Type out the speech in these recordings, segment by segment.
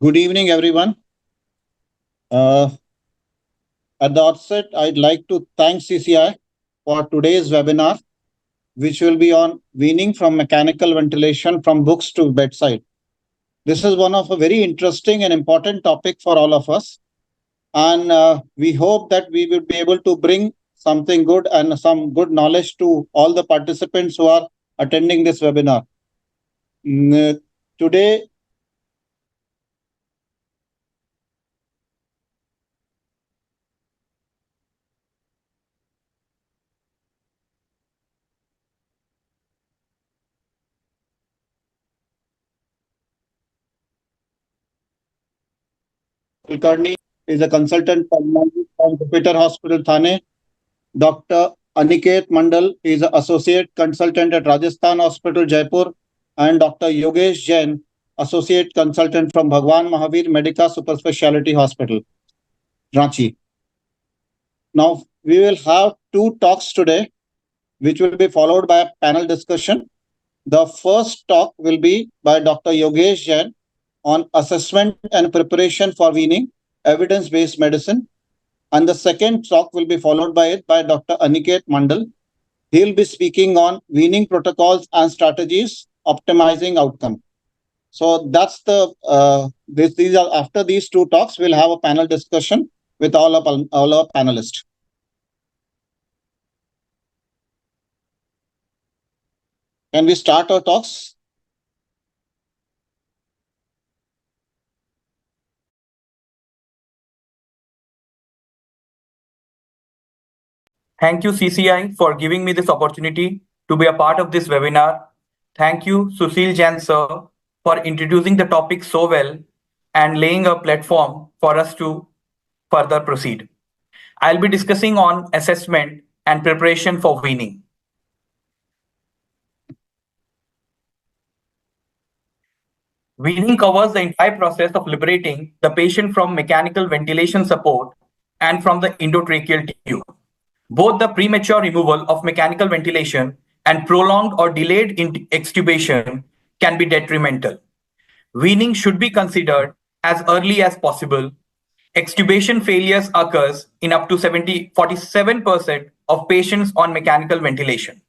Good evening, everyone. Uh, at the outset, I'd like to thank CCI for today's webinar, which will be on weaning from mechanical ventilation from books to bedside. This is one of a very interesting and important topic for all of us. And we hope that we will be able to bring something good and some good knowledge to all the participants who are attending this webinar. Today, Kulkarni is a consultant pulmonologist from Jupiter Hospital, Thane. Dr. Aniket Mondal is an associate consultant at Rajasthan Hospital, Jaipur, and Dr. Yogesh Jain, associate consultant from Bhagwan Mahavir Medica Super Speciality Hospital, Ranchi. Now, we will have two talks today, which will be followed by a panel discussion. The first talk will be by Dr. Yogesh Jain on assessment and preparation for weaning, evidence-based medicine. And the second talk will be followed by it by Dr. Aniket Mondal. He'll be speaking on weaning protocols and strategies, optimizing outcome. So that's these are after these two talks, we'll have a panel discussion with all our panelists. Can we start our talks? Thank you, CCI, for giving me this opportunity to be a part of this webinar. Thank you, Sushil Jain, sir, for introducing the topic so well and laying a platform for us to further proceed. I'll be discussing on assessment and preparation for weaning. Weaning covers the entire process of liberating the patient from mechanical ventilation support and from the endotracheal tube. Both the premature removal of mechanical ventilation and prolonged or delayed extubation can be detrimental. Weaning should be considered as early as possible. Extubation failures occurs in up to 47% of patients on mechanical ventilation.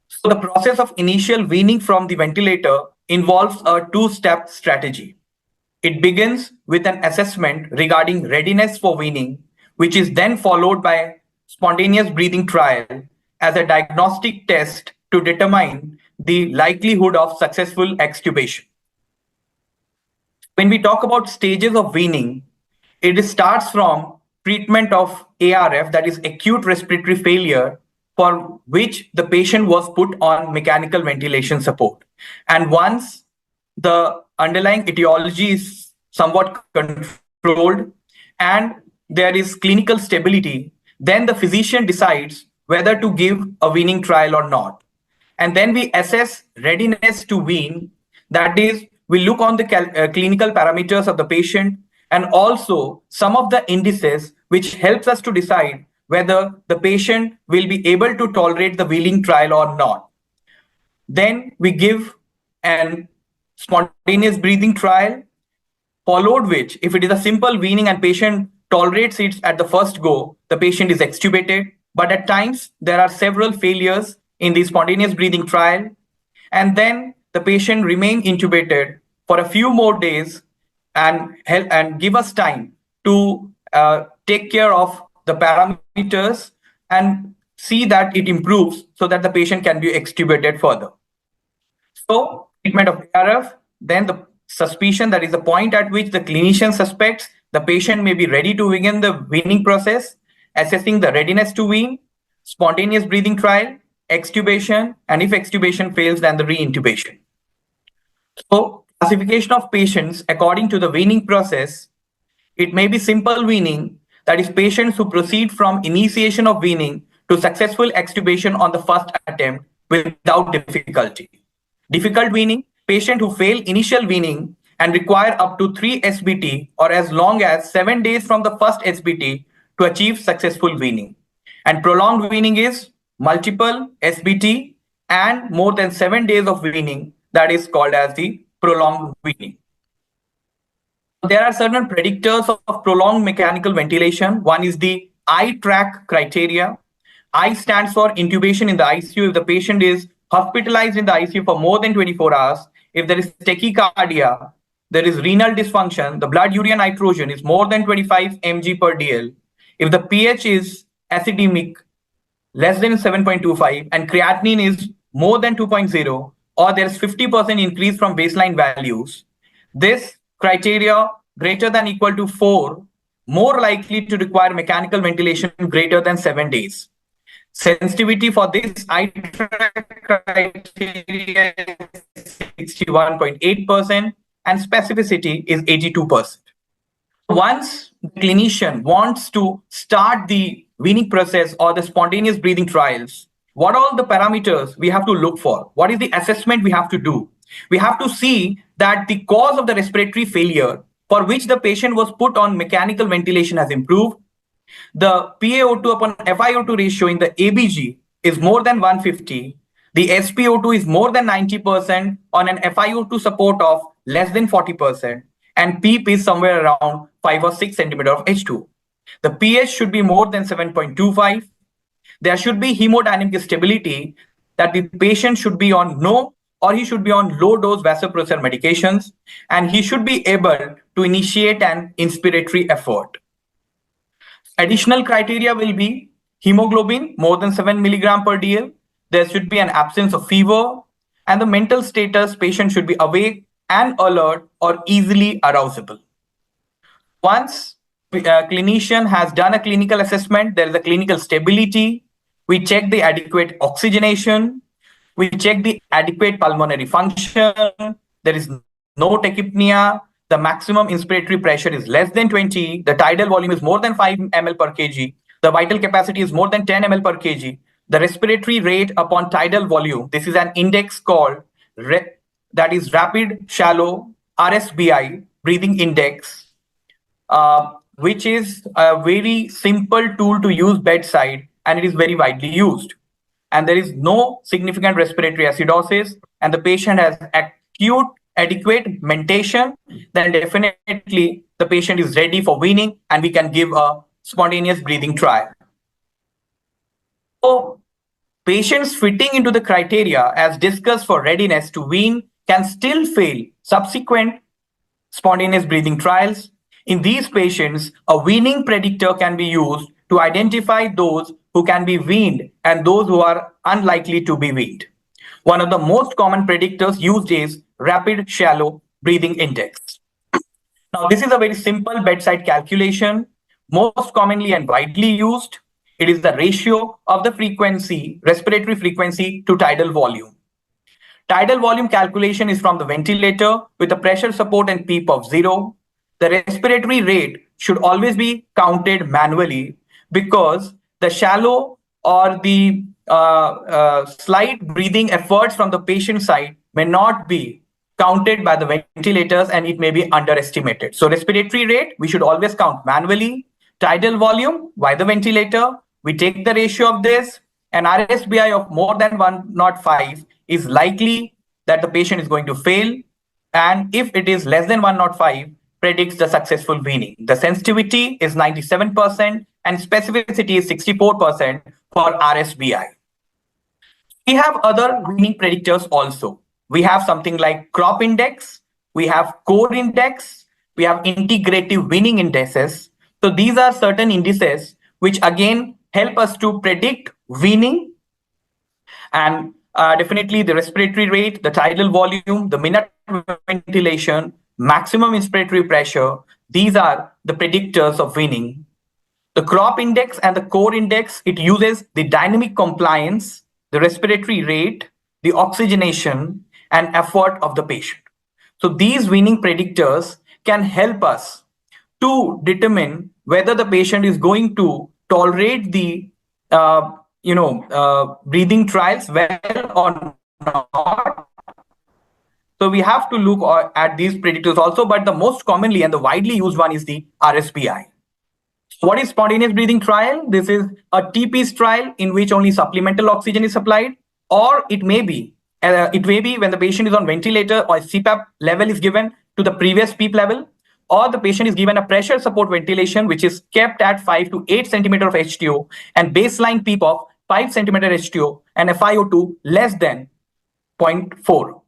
So the process of initial weaning from the ventilator involves a two-step strategy. It begins with an assessment regarding readiness for weaning, which is then followed by spontaneous breathing trial as a diagnostic test to determine the likelihood of successful extubation. When we talk about stages of weaning, it starts from treatment of ARF, that is acute respiratory failure, for which the patient was put on mechanical ventilation support. And once the underlying etiology is somewhat controlled and there is clinical stability, then the physician decides whether to give a weaning trial or not. And then we assess readiness to wean. That is, we look on the clinical parameters of the patient and also some of the indices which helps us to decide whether the patient will be able to tolerate the weaning trial or not. Then we give an spontaneous breathing trial, followed which, if it is a simple weaning and patient tolerates it at the first go, the patient is extubated. But at times, there are several failures in the spontaneous breathing trial, and then the patient remain intubated for a few more days and help and give us time to take care of the parameters and see that it improves so that the patient can be extubated further. So treatment of ARF, then the suspicion, that is the point at which the clinician suspects the patient may be ready to begin the weaning process, assessing the readiness to wean, spontaneous breathing trial, extubation, and if extubation fails, then the reintubation. So classification of patients according to the weaning process, it may be simple weaning, that is patients who proceed from initiation of weaning to successful extubation on the first attempt without difficulty. Difficult weaning, patient who fail initial weaning and require up to 3 SBT or as long as 7 days from the first SBT to achieve successful weaning. And prolonged weaning is multiple SBT and more than 7 days of weaning, that is called as the prolonged weaning. There are certain predictors of prolonged mechanical ventilation. One is the I-track criteria. I stands for intubation in the ICU if the patient is hospitalized in the ICU for more than 24 hours, if there is tachycardia, there is renal dysfunction, the blood urea nitrogen is more than 25 mg per dl, if the pH is acidemic less than 7.25 and creatinine is more than 2.0, or there is 50% increase from baseline values, this criteria greater than equal to 4 more likely to require mechanical ventilation greater than 7 days. Sensitivity for this criteria is 61.8% and specificity is 82%. Once the clinician wants to start the weaning process or the spontaneous breathing trials, what are all the parameters we have to look for? What is the assessment we have to do? We have to see that the cause of the respiratory failure for which the patient was put on mechanical ventilation has improved. The PaO2 upon FiO2 ratio in the ABG is more than 150. The SpO2 is more than 90% on an FiO2 support of less than 40%. And PEEP is somewhere around 5 or 6 centimeter of H2. The pH should be more than 7.25. There should be hemodynamic stability, that the patient should be on no or he should be on low dose vasopressor medications, and he should be able to initiate an inspiratory effort. Additional criteria will be hemoglobin more than 7 milligram per dl. There should be an absence of fever, and the mental status, patient should be awake and alert or easily arousable. Once a clinician has done a clinical assessment, there is a clinical stability. We check the adequate oxygenation. We check the adequate pulmonary function. There is no tachypnea. The maximum inspiratory pressure is less than 20. The tidal volume is more than 5 ml per kg. The vital capacity is more than 10 ml per kg. The respiratory rate upon tidal volume, this is an index called that is rapid shallow RSBI breathing index, which is a very simple tool to use bedside, and it is very widely used. And there is no significant respiratory acidosis, and the patient has acute adequate mentation, then definitely the patient is ready for weaning and we can give a spontaneous breathing trial. So patients fitting into the criteria as discussed for readiness to wean can still fail subsequent spontaneous breathing trials. In these patients, a weaning predictor can be used to identify those who can be weaned and those who are unlikely to be weaned. One of the most common predictors used is rapid shallow breathing index. Now, this is a very simple bedside calculation, most commonly and widely used. It is the ratio of the frequency, respiratory frequency to tidal volume. Tidal volume calculation is from the ventilator with a pressure support and PEEP of 0. The respiratory rate should always be counted manually because the shallow or the slight breathing efforts from the patient side may not be counted by the ventilators and it may be underestimated. So respiratory rate, we should always count manually. Tidal volume by the ventilator, we take the ratio of this, and RSBI of more than 105 is likely that the patient is going to fail. And if it is less than 105, predicts the successful weaning. The sensitivity is 97% and specificity is 64% for RSBI. We have other weaning predictors also. We have something like crop index, we have core index, we have integrative weaning indices. So these are certain indices which again help us to predict weaning, and definitely the respiratory rate, the tidal volume, the minute ventilation, maximum inspiratory pressure. These are the predictors of weaning. The crop index and the core index, it uses the dynamic compliance, the respiratory rate, the oxygenation, and effort of the patient. So these weaning predictors can help us to determine whether the patient is going to tolerate the breathing trials well or not. So we have to look at these predictors also, but the most commonly and the widely used one is the RSBI. What is spontaneous breathing trial? This is a TP's trial in which only supplemental oxygen is supplied, or it may be when the patient is on ventilator or CPAP level is given to the previous PEEP level, or the patient is given a pressure support ventilation, which is kept at 5 to 8 centimeter of HTO and baseline PEEP of 5 centimeter HTO and FiO2 less than 0.4.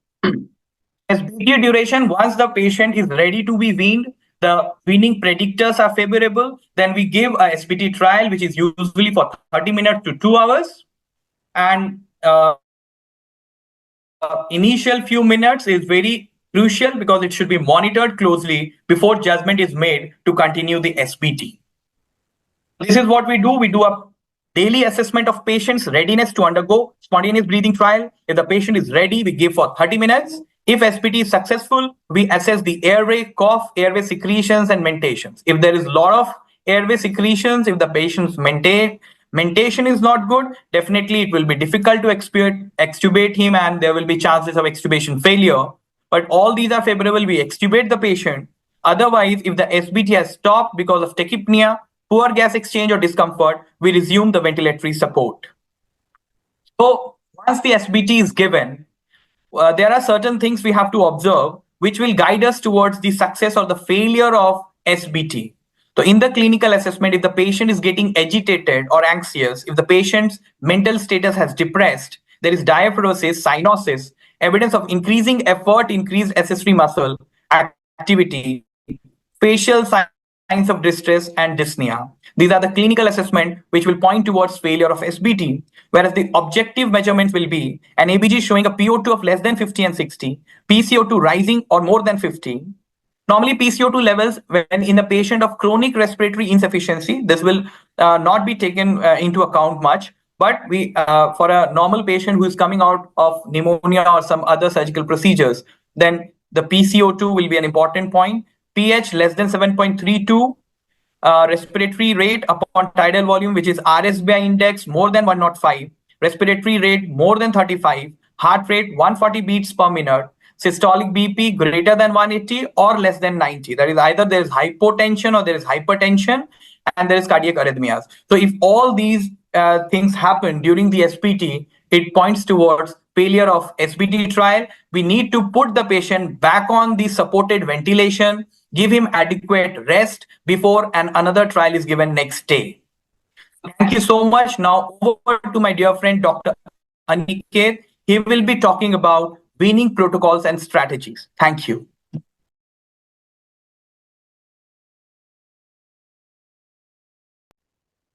SBT duration, once the patient is ready to be weaned, the weaning predictors are favorable, then we give a SBT trial, which is usually for 30 minutes to 2 hours. And initial few minutes is very crucial because it should be monitored closely before judgment is made to continue the SBT. This is what we do. We do a daily assessment of patient's readiness to undergo spontaneous breathing trial. If the patient is ready, we give for 30 minutes. If SBT is successful, we assess the airway, cough, airway secretions, and mentations. If there is a lot of airway secretions, if the patient's mentation is not good, definitely it will be difficult to extubate him and there will be chances of extubation failure. But all these are favorable. We extubate the patient. Otherwise, if the SBT has stopped because of tachypnea, poor gas exchange or discomfort, we resume the ventilatory support. So once the SBT is given, there are certain things we have to observe which will guide us towards the success or the failure of SBT. So in the clinical assessment, if the patient is getting agitated or anxious, if the patient's mental status has depressed, there is diaphoresis, cyanosis, evidence of increasing effort, increased accessory muscle activity, facial signs of distress, and dyspnea. These are the clinical assessment which will point towards failure of SBT, whereas the objective measurements will be an ABG showing a PO2 of less than 50 and 60, PCO2 rising or more than 50. Normally, PCO2 levels, when in a patient of chronic respiratory insufficiency, this will not be taken into account much. But we, for a normal patient who is coming out of pneumonia or some other surgical procedures, then the PCO2 will be an important point. pH less than 7.32, respiratory rate upon tidal volume, which is RSBI index more than 105, respiratory rate more than 35, heart rate 140 beats per minute, systolic BP greater than 180 or less than 90. That is either there is hypotension or there is hypertension and there is cardiac arrhythmias. So if all these things happen during the SBT, it points towards failure of SBT trial. We need to put the patient back on the supported ventilation, give him adequate rest before another trial is given next day. Thank you so much. Now over to my dear friend, Dr. Aniket. He will be talking about weaning protocols and strategies. Thank you.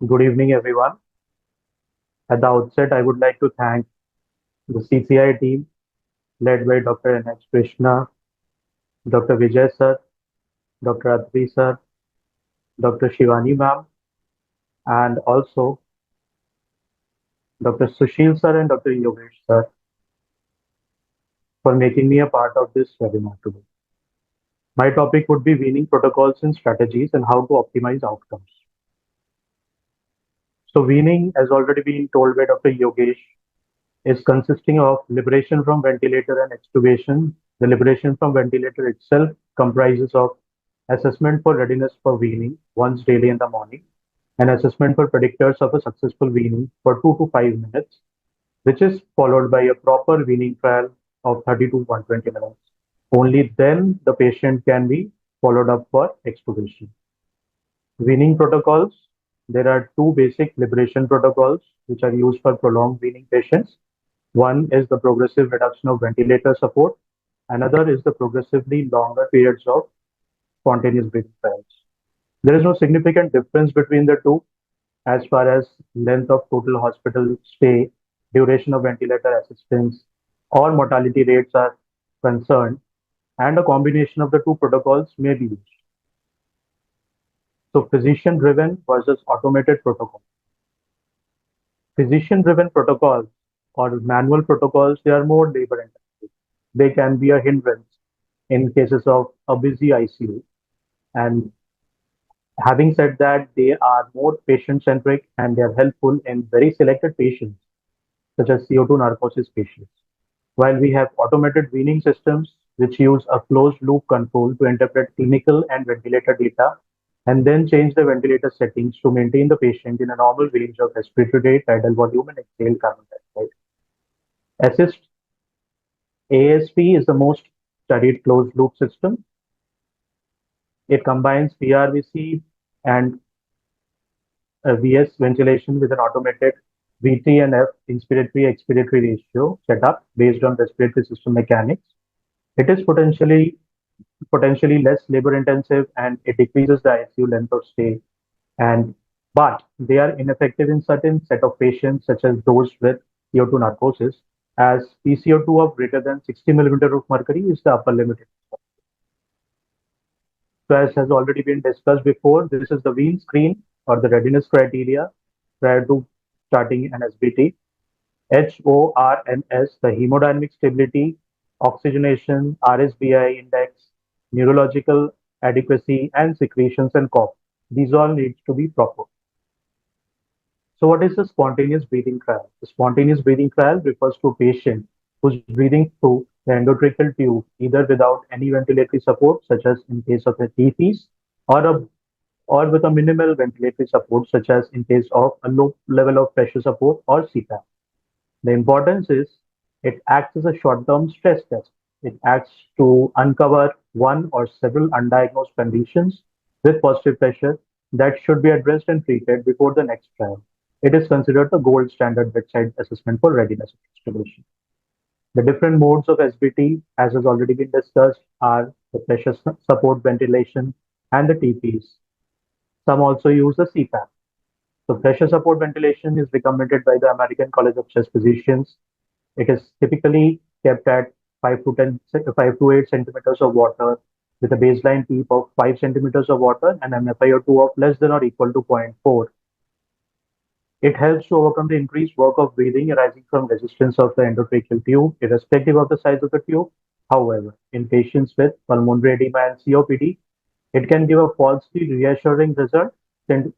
Good evening, everyone. At the outset, I would like to thank the CCI team led by Dr. N.H. Krishna, Dr. Vijay sir, Dr. Adri sir, Dr. Shivani ma'am, and also Dr. Sushil sir and Dr. Yogesh sir for making me a part of this webinar today. My topic would be weaning protocols and strategies and how to optimize outcomes. So weaning, as already been told by Dr. Yogesh, is consisting of liberation from ventilator and extubation. The liberation from ventilator itself comprises of assessment for readiness for weaning once daily in the morning, and assessment for predictors of a successful weaning for 2 to 5 minutes, which is followed by a proper weaning trial of 30 to 120 minutes. Only then the patient can be followed up for extubation. Weaning protocols. There are two basic liberation protocols which are used for prolonged weaning patients. One is the progressive reduction of ventilator support. Another is the progressively longer periods of spontaneous breathing trials. There is no significant difference between the two as far as length of total hospital stay, duration of ventilator assistance, or mortality rates are concerned, and a combination of the two protocols may be used. So physician-driven versus automated protocol. Physician-driven protocols or manual protocols, they are more labor-intensive. They can be a hindrance in cases of a busy ICU. And having said that, they are more patient-centric and they are helpful in very selected patients, such as CO2 narcosis patients. While we have automated weaning systems, which use a closed-loop control to interpret clinical and ventilator data, and then change the ventilator settings to maintain the patient in a normal range of respiratory rate, tidal volume, and exhaled carbon dioxide. Assist ASP is the most studied closed loop system. It combines PRVC and VS ventilation with an automated VT and F inspiratory expiratory ratio setup based on respiratory system mechanics. It is potentially less labor intensive and it decreases the ICU length of stay. And but they are ineffective in certain set of patients, such as those with CO2 narcosis, as PCO2 of greater than 60 millimeter of mercury is the upper limit. So as has already been discussed before, this is the Wien screen or the readiness criteria prior to starting an SBT. HORNS, the hemodynamic stability, oxygenation, RSBI index, neurological adequacy, and secretions and cough. These all need to be proper. So what is a spontaneous breathing trial? The spontaneous breathing trial refers to a patient who's breathing through the endotracheal tube, either without any ventilatory support, such as in case of a TPs, or or with a minimal ventilatory support, such as in case of a low level of pressure support or CPAP. The importance is it acts as a short-term stress test. It acts to uncover one or several undiagnosed conditions with positive pressure that should be addressed and treated before the next trial. It is considered the gold standard bedside assessment for readiness extubation. The different modes of SBT, as has already been discussed, are the pressure support ventilation and the TPs. Some also use the CPAP. So pressure support ventilation is recommended by the American College of Chest Physicians. It is typically kept at 5 to 8 centimeters of water with a baseline PEEP of 5 centimeters of water and an FiO2 of less than or equal to zero point 0.4. It helps to overcome the increased work of breathing arising from resistance of the endotracheal tube, irrespective of the size of the tube. However, in patients with pulmonary edema and COPD, it can give a falsely reassuring result since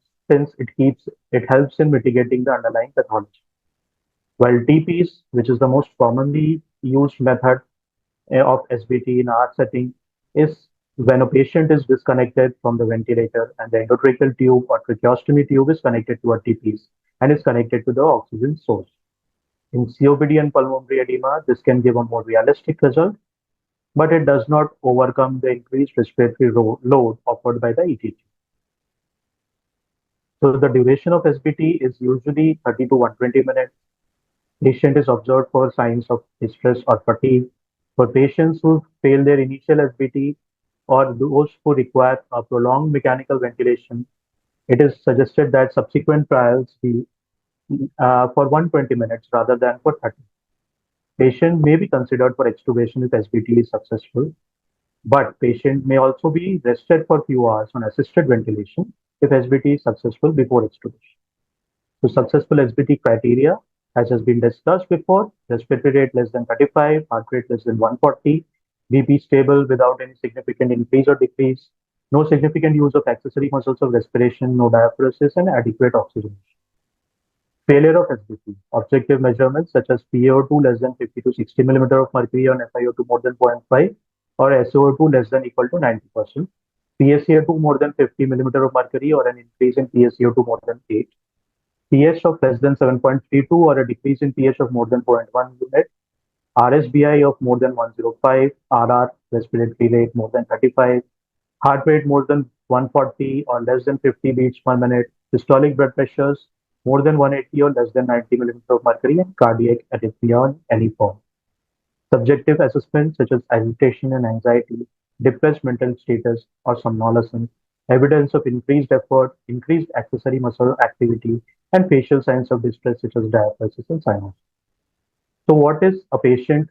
it helps in mitigating the underlying pathology. While TPs, which is the most commonly used method of SBT in our setting, is when a patient is disconnected from the ventilator and the endotracheal tube or tracheostomy tube is connected to a TPs and is connected to the oxygen source. In COPD and pulmonary edema, this can give a more realistic result, but it does not overcome the increased respiratory load offered by the ETT. So the duration of SBT is usually 30 to 120 minutes. Patient is observed for signs of distress or fatigue. For patients who fail their initial SBT or those who require a prolonged mechanical ventilation, it is suggested that subsequent trials be for 120 minutes rather than for 30. Patient may be considered for extubation if SBT is successful, but patient may also be rested for few hours on assisted ventilation if SBT is successful before extubation. So successful SBT criteria, as has been discussed before, respiratory rate less than 35, heart rate less than 140, BP stable without any significant increase or decrease, no significant use of accessory muscles of respiration, no diaphoresis, and adequate oxygenation. Failure of SBT, objective measurements such as PaO2 less than 50 to 60 millimeter of mercury on FiO2 more than 0.5 or SOO2 less than equal to 90%, PaCO2 more than 50 millimeter of mercury or an increase in PaCO2 more than 8, pH of less than 7.32 or a decrease in pH of more than 0.1 unit, RSBI of more than 105, RR respiratory rate more than 35, heart rate more than 140 or less than 50 beats per minute, systolic blood pressures more than 180 or less than 90 millimeter of mercury, and cardiac arrhythmia in any form. Subjective assessments such as agitation and anxiety, depressed mental status or somnolence, evidence of increased effort, increased accessory muscle activity, and facial signs of distress such as diaphoresis and cyanosis. So what is a patient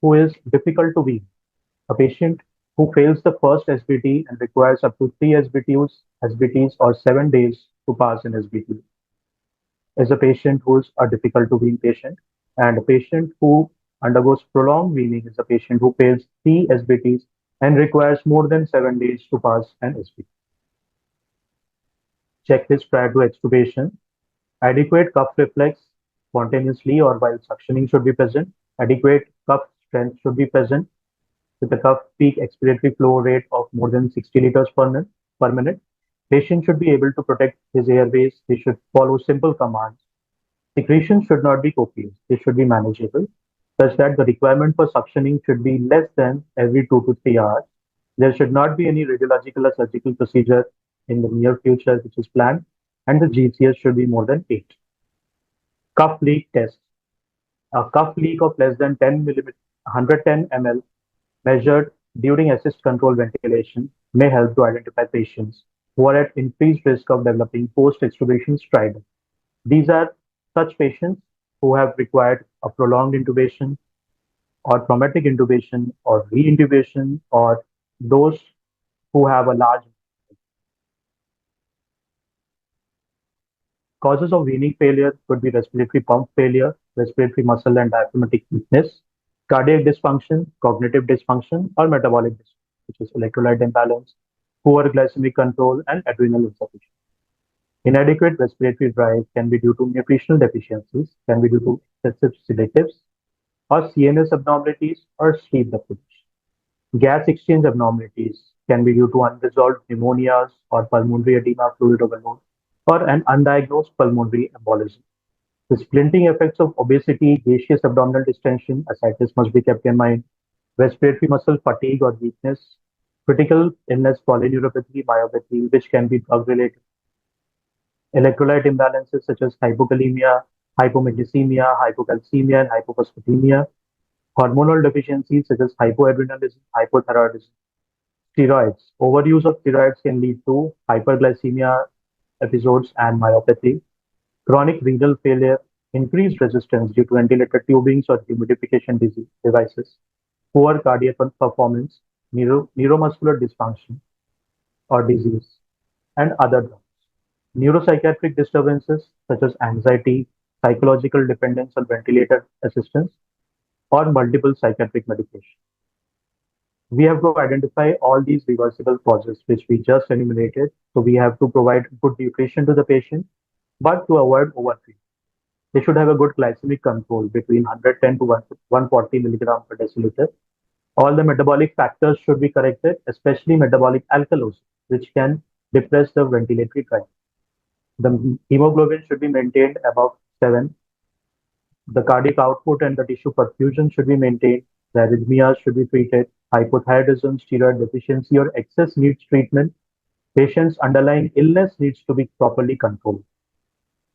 who is difficult to wean? A patient who fails the first SBT and requires up to 3 SBTs or 7 days to pass an SBT is a patient who is a difficult to wean patient, and a patient who undergoes prolonged weaning is a patient who fails 3 SBTs and requires more than 7 days to pass an SBT. Checklist prior to extubation. Adequate cuff reflex spontaneously or while suctioning should be present. Adequate cuff strength should be present with a cuff peak expiratory flow rate of more than 60 liters per minute. Patient should be able to protect his airways. He should follow simple commands. Secretion should not be copious. They should be manageable, such that the requirement for suctioning should be less than every 2 to 3 hours. There should not be any radiological or surgical procedure in the near future which is planned, and the GCS should be more than 8. Cuff leak test. A cuff leak of less than 10 millimeter, 110 ml measured during assist control ventilation may help to identify patients who are at increased risk of developing post-extubation stridor. These are such patients who have required a prolonged intubation or traumatic intubation or re-intubation, or those who have a large. Causes of weaning failure could be respiratory pump failure, respiratory muscle and diaphragmatic weakness, cardiac dysfunction, cognitive dysfunction, or metabolic dysfunction, which is electrolyte imbalance, poor glycemic control, and adrenal insufficiency. Inadequate respiratory drive can be due to nutritional deficiencies, can be due to excessive sedatives, or CNS abnormalities, or sleep deprivation. Gas exchange abnormalities can be due to unresolved pneumonias or pulmonary edema, fluid overload, or an undiagnosed pulmonary embolism. The splinting effects of obesity, gaseous abdominal distension, ascites must be kept in mind, respiratory muscle fatigue or weakness, critical illness, polyneuropathy, myopathy, which can be drug related, electrolyte imbalances such as hypokalemia, hypomagnesemia, hypocalcemia, and hypophosphatemia, hormonal deficiencies such as hypoadrenalism, hypothyroidism, steroids. Overuse of steroids can lead to hyperglycemia episodes and myopathy, chronic renal failure, increased resistance due to ventilator tubings or humidification devices, poor cardiac performance, neuromuscular dysfunction or disease, and other drugs. Neuropsychiatric disturbances such as anxiety, psychological dependence on ventilator assistance, or multiple psychiatric medication. We have to identify all these reversible causes which we just enumerated. So we have to provide good nutrition to the patient, but to avoid overfeeding. They should have a good glycemic control between 110 to 140 milligram per deciliter. All the metabolic factors should be corrected, especially metabolic alkalosis, which can depress the ventilatory drive. The hemoglobin should be maintained above 7. The cardiac output and the tissue perfusion should be maintained. The arrhythmias should be treated. Hypothyroidism, steroid deficiency, or excess needs treatment. Patient's underlying illness needs to be properly controlled.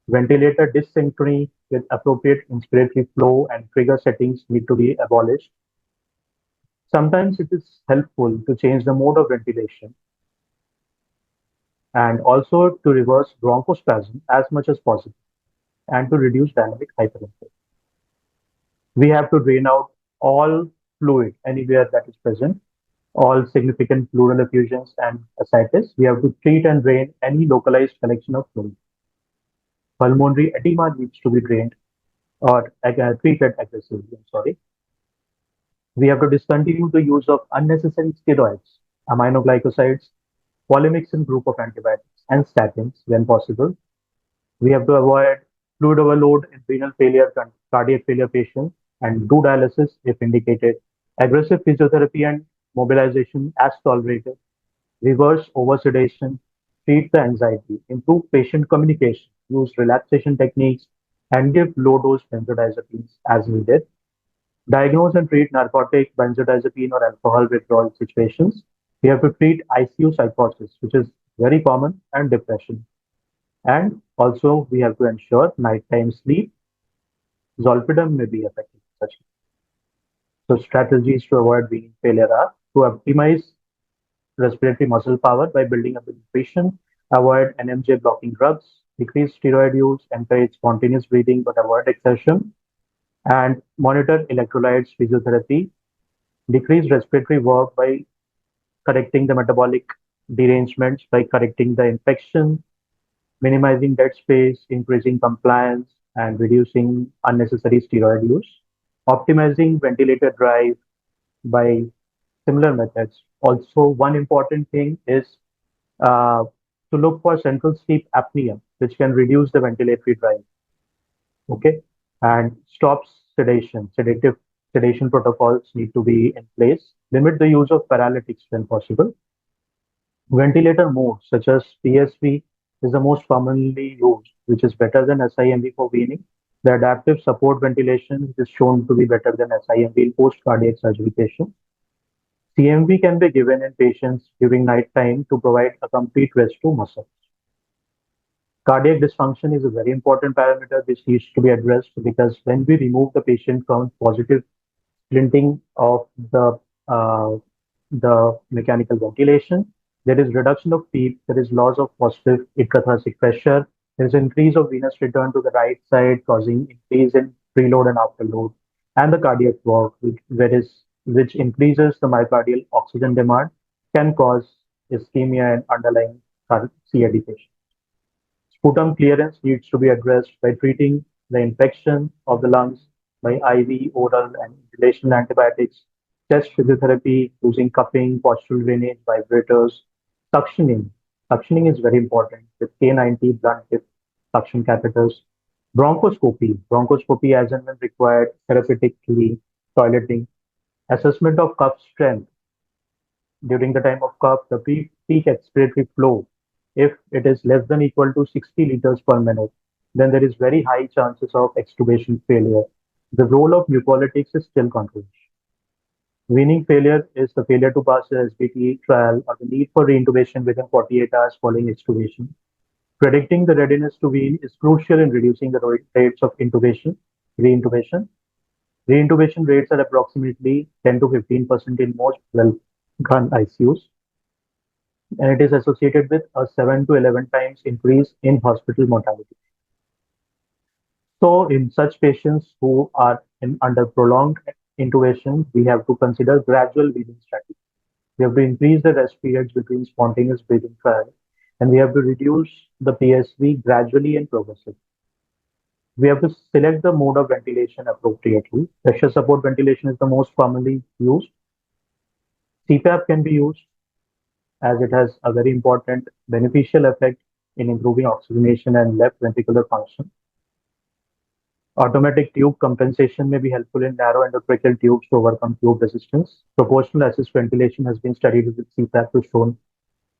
Ventilator dysynchrony with appropriate inspiratory flow and trigger settings need to be abolished. Sometimes it is helpful to change the mode of ventilation and also to reverse bronchospasm as much as possible and to reduce dynamic hyperinflation. We have to drain out all fluid anywhere that is present, all significant pleural effusions and ascites. We have to treat and drain any localized collection of fluid. Pulmonary edema needs to be drained or treated aggressively. We have to discontinue the use of unnecessary steroids, aminoglycosides, polymyxin group of antibiotics, and statins when possible. We have to avoid fluid overload in renal failure, cardiac failure patients, and do dialysis if indicated. Aggressive physiotherapy and mobilization as tolerated. Reverse oversedation, treat the anxiety, improve patient communication, use relaxation techniques, and give low-dose benzodiazepines as needed. Diagnose and treat narcotic, benzodiazepine, or alcohol withdrawal situations. We have to treat ICU psychosis, which is very common, and depression. And also, we have to ensure nighttime sleep. Zolpidem may be effective in such. So, strategies to avoid weaning failure are to optimize respiratory muscle power by building up nutrition, avoid NMJ blocking drugs, decrease steroid use, encourage spontaneous breathing but avoid exertion, and monitor electrolytes, physiotherapy, decrease respiratory work by correcting the metabolic derangements, by correcting the infection, minimizing dead space, increasing compliance, and reducing unnecessary steroid use, optimizing ventilator drive by similar methods. Also, one important thing is to look for central sleep apnea, which can reduce the ventilatory drive. Okay, and stops sedation. Sedation protocols need to be in place. Limit the use of paralytics when possible. Ventilator modes such as PSV is the most commonly used, which is better than SIMV for weaning. The adaptive support ventilation is shown to be better than SIMV in post-cardiac surgery patients. CMV can be given in patients during night time to provide a complete rest to muscles. Cardiac dysfunction is a very important parameter which needs to be addressed because when we remove the patient from positive splinting of uh, the mechanical ventilation, there is reduction of PEEP, there is loss of positive intrathoracic pressure, there is increase of venous return to the right side, causing increase in preload and afterload, and the cardiac work, which increases the myocardial oxygen demand, can cause ischemia and underlying CAD patient. Sputum clearance needs to be addressed by treating the infection of the lungs by IV, oral, and inhalation antibiotics, chest physiotherapy using cupping, postural drainage, vibrators, suctioning. Suctioning is very important with K90 blunt tip suction catheters. Bronchoscopy as and when required, therapeutically, toileting. Assessment of cuff strength during the time of cough, the peak expiratory flow, if it is less than equal to 60 liters per minute, then there is very high chances of extubation failure. The role of mucolytics is still controversial. Weaning failure is the failure to pass the SBT trial or the need for reintubation within 48 hours following extubation. Predicting the readiness to wean is crucial in reducing the rates of reintubation. Reintubation rates are approximately 10 to 15% in most well-run ICUs, and it is associated with a 7 to 11 times increase in hospital mortality. So, in such patients who are under prolonged intubation, we have to consider gradual weaning strategy. We have to increase the rest periods between spontaneous breathing trial, and we have to reduce the PSV gradually and progressively. We have to select the mode of ventilation appropriately. Pressure support ventilation is the most commonly used. CPAP can be used as it has a very important beneficial effect in improving oxygenation and left ventricular function. Automatic tube compensation may be helpful in narrow endotracheal tubes to overcome tube resistance. Proportional assist ventilation has been studied with CPAP to show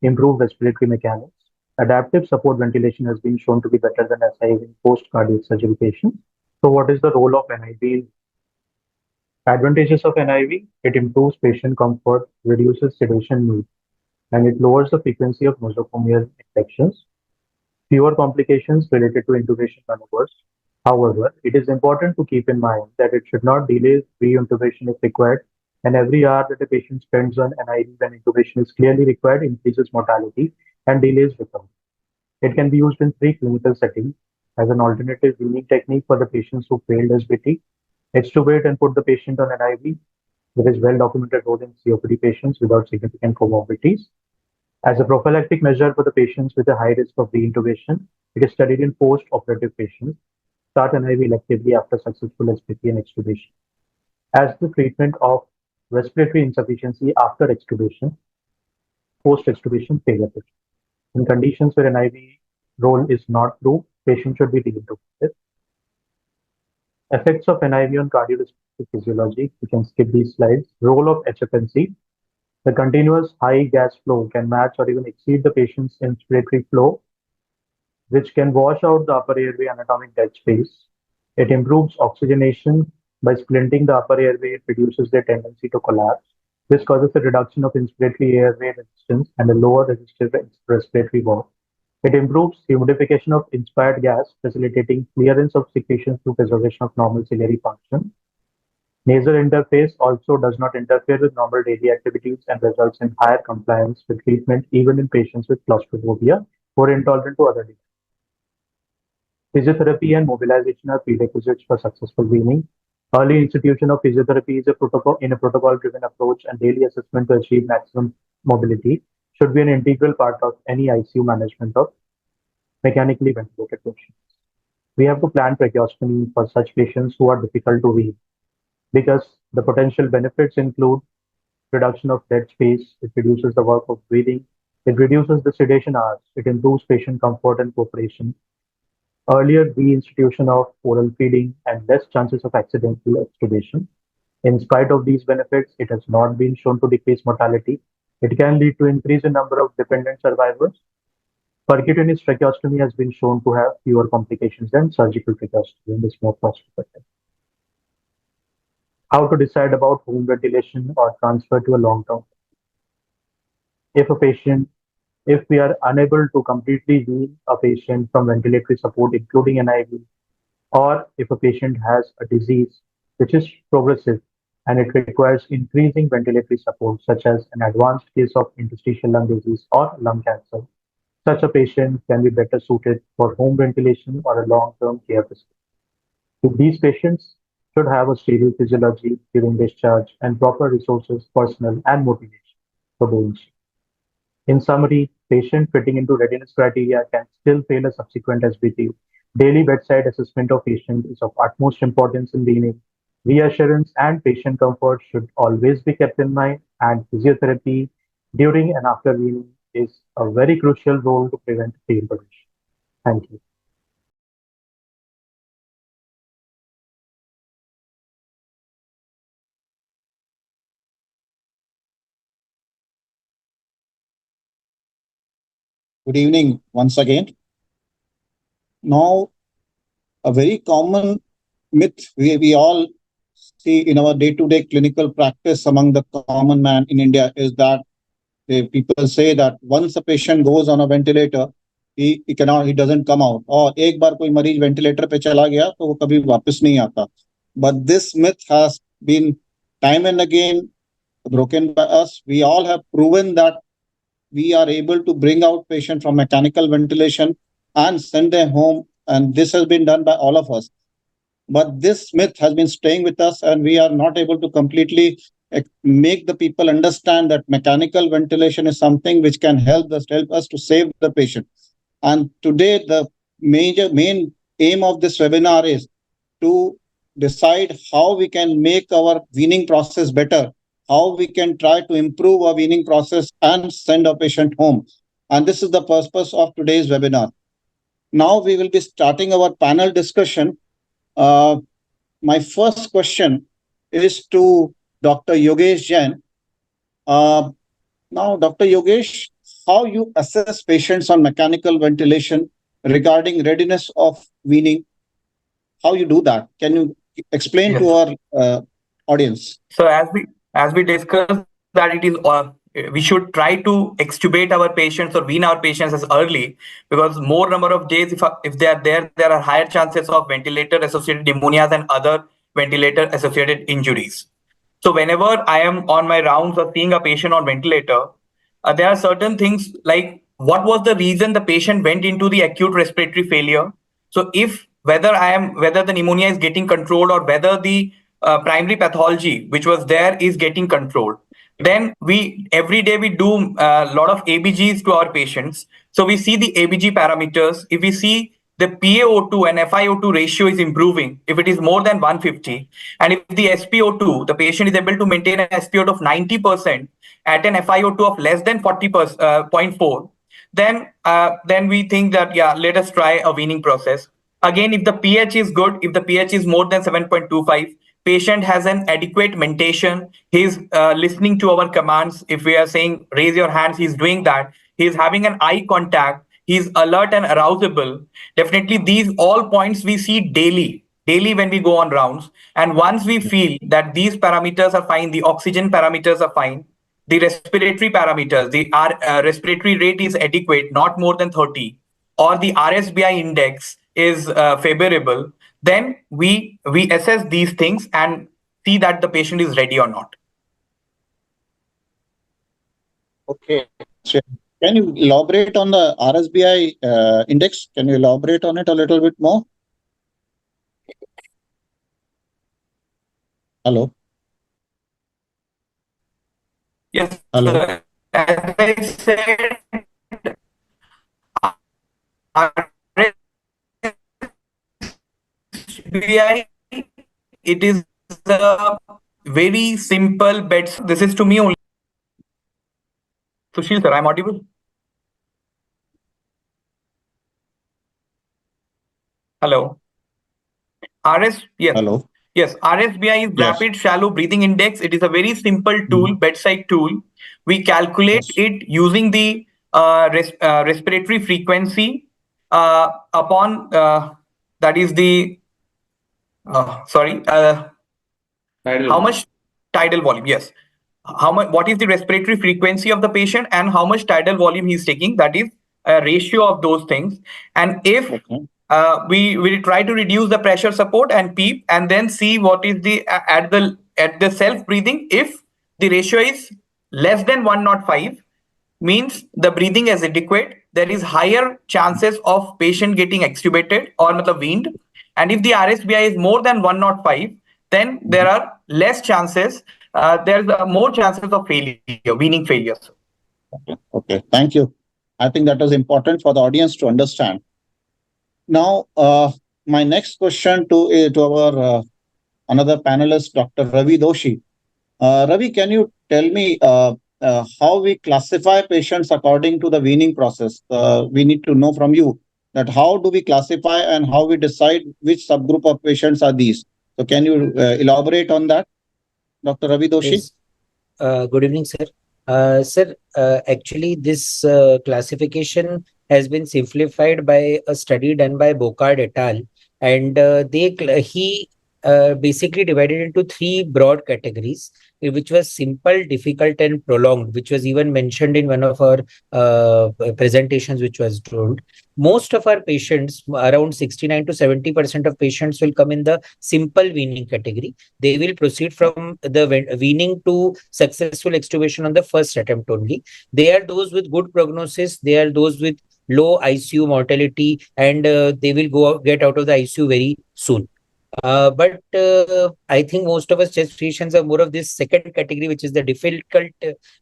improved respiratory mechanics. Adaptive support ventilation has been shown to be better than SIV in post-cardiac surgery patients. So what is the role of NIV? Advantages of NIV: it improves patient comfort, reduces sedation need, and it lowers the frequency of nosocomial infections, fewer complications related to intubation maneuvers. However, it is important to keep in mind that it should not delay re-intubation if required, and every hour that a patient spends on NIV when intubation is clearly required increases mortality and delays recovery. It can be used in clinical settings as an alternative weaning technique for the patients who failed SBT. Extubate and put the patient on NIV. There is well-documented role in COPD patients without significant comorbidities. As a prophylactic measure for the patients with a high risk of reintubation, it is studied in post-operative patients. Start NIV electively after successful SBT and extubation. As the treatment of respiratory insufficiency after extubation, post-extubation failure. In conditions where NIV role is not proved, patient should be reintubated. Effects of NIV on cardiorespiratory physiology. We can skip these slides. Role of HFNC. The continuous high gas flow can match or even exceed the patient's inspiratory flow, which can wash out the upper airway anatomic dead space. It improves oxygenation by splinting the upper airway. It reduces their tendency to collapse. This causes a reduction of inspiratory airway resistance and a lower resistive respiratory wall. It improves humidification of inspired gas, facilitating clearance of secretions through preservation of normal ciliary function. Nasal interface also does not interfere with normal daily activities and results in higher compliance with treatment even in patients with claustrophobia who are intolerant to other devices. Physiotherapy and mobilization are prerequisites for successful weaning. Early institution of physiotherapy is a protocol-driven approach, and daily assessment to achieve maximum mobility should be an integral part of any ICU management of mechanically ventilated patients. We have to plan tracheostomy for such patients who are difficult to wean because the potential benefits include reduction of dead space, it reduces the work of breathing, it reduces the sedation hours, it improves patient comfort and cooperation. Earlier reinstitution of oral feeding and less chances of accidental extubation. In spite of these benefits, it has not been shown to decrease mortality. It can lead to increase in number of dependent survivors. Percutaneous tracheostomy has been shown to have fewer complications than surgical tracheostomy and is more cost effective. How to decide about home ventilation or transfer to a long-term. If a patient, if we are unable to completely wean a patient from ventilatory support, including NIV, or if a patient has a disease which is progressive and it requires increasing ventilatory support, such as an advanced case of interstitial lung disease or lung cancer, such a patient can be better suited for home ventilation or a long-term care facility. These patients should have a stable physiology during discharge and proper resources, personnel, and motivation for doing so. In summary, patient fitting into readiness criteria can still fail a subsequent SBT. Daily bedside assessment of patient is of utmost importance in weaning. Reassurance and patient comfort should always be kept in mind, and physiotherapy during and after weaning is a very crucial role to prevent pain progression. Thank you. Good evening once again. Now, a very common myth we all see in our day-to-day clinical practice among the common man in India is that people say that once a patient goes on a ventilator, he doesn't come out. और एक बार कोई मरीज ventilator पे चला गया तो वो कभी वापस नहीं आता. But this myth has been time and again broken by us. We all have proven that we are able to bring out patients from mechanical ventilation and send them home, and this has been done by all of us. But this myth has been staying with us, and we are not able to completely make the people understand that mechanical ventilation is something which can help us to save the patient. And today, the main aim of this webinar is to decide how we can make our weaning process better, how we can try to improve our weaning process and send a patient home. And this is the purpose of today's webinar. Now we will be starting our panel discussion. My first question is to Dr. Yogesh Jain. Now, Dr. Yogesh, how you assess patients on mechanical ventilation regarding readiness of weaning? How you do that? Can you explain to our audience? So as we discussed that it is we should try to extubate our patients or wean our patients as early, because more number of days if they are there are higher chances of ventilator associated pneumonias and other ventilator associated injuries. So whenever I am on my rounds or seeing a patient on ventilator, there are certain things like what was the reason the patient went into the acute respiratory failure. So if whether the pneumonia is getting controlled or whether the primary pathology which was there is getting controlled, then we every day we do a lot of ABGs to our patients. So we see the ABG parameters. If we see the PaO2 and FiO2 ratio is improving, if it is more than 150, and if the SpO2, the patient is able to maintain an SpO2 of 90% at an FiO2 of less than 40.4, then we think that let us try a weaning process. Again, if the pH is good, if the pH is more than 7.25, patient has an adequate mentation, he's listening to our commands. If we are saying raise your hands, he's doing that. He's having an eye contact, he's alert and arousable. Definitely these all points we see daily when we go on rounds. And once we feel that these parameters are fine, the oxygen parameters are fine, the respiratory parameters, the respiratory rate is adequate, not more than 30, or the RSBI index is favorable, then we assess these things and see that the patient is ready or not. Okay. So can you elaborate on the RSBI index? Can you elaborate on it a little bit more? Hello. Yes. Hello. As I said, RSBI, it is a very simple bed. This is to me only. Sushil sir, I'm audible? Hello. Yes. Hello. Yes, RSBI is Yes. rapid shallow breathing index. It is a very simple tool, bedside tool. We calculate Yes. it using the respiratory frequency upon that is the how much tidal volume, yes, how much, what is the respiratory frequency of the patient and how much tidal volume he's taking. That is a ratio of those things. And if we will try to reduce the pressure support and PEEP, and then see what is the at the self breathing. If the ratio is less than 105, means the breathing is adequate, there is higher chances of patient getting extubated or weaned. And if the RSBI is more than 105, then there are less chances, there's more chances of failure, weaning failures. Okay, thank you. I think that is important for the audience to understand. Now, my next question to our another panelist, Dr. Ravi Doshi. Ravi, can you tell me how we classify patients according to the weaning process? We need to know from you that how do we classify and how we decide which subgroup of patients are these. So can you elaborate on that, Dr. Ravi Doshi? Yes. Good evening, sir. Sir, actually, this classification has been simplified by a study done by Bocard et al. And he basically divided into three broad categories, which was simple, difficult, and prolonged, which was even mentioned in one of our presentations, which was told. Most of our patients, around 69 to 70% of patients, will come in the simple weaning category. They will proceed from the weaning to successful extubation on the first attempt only. They are those with good prognosis. They are those with low ICU mortality, and they will get out of the ICU very soon. But I think most of us chest patients are more of this second category, which is the difficult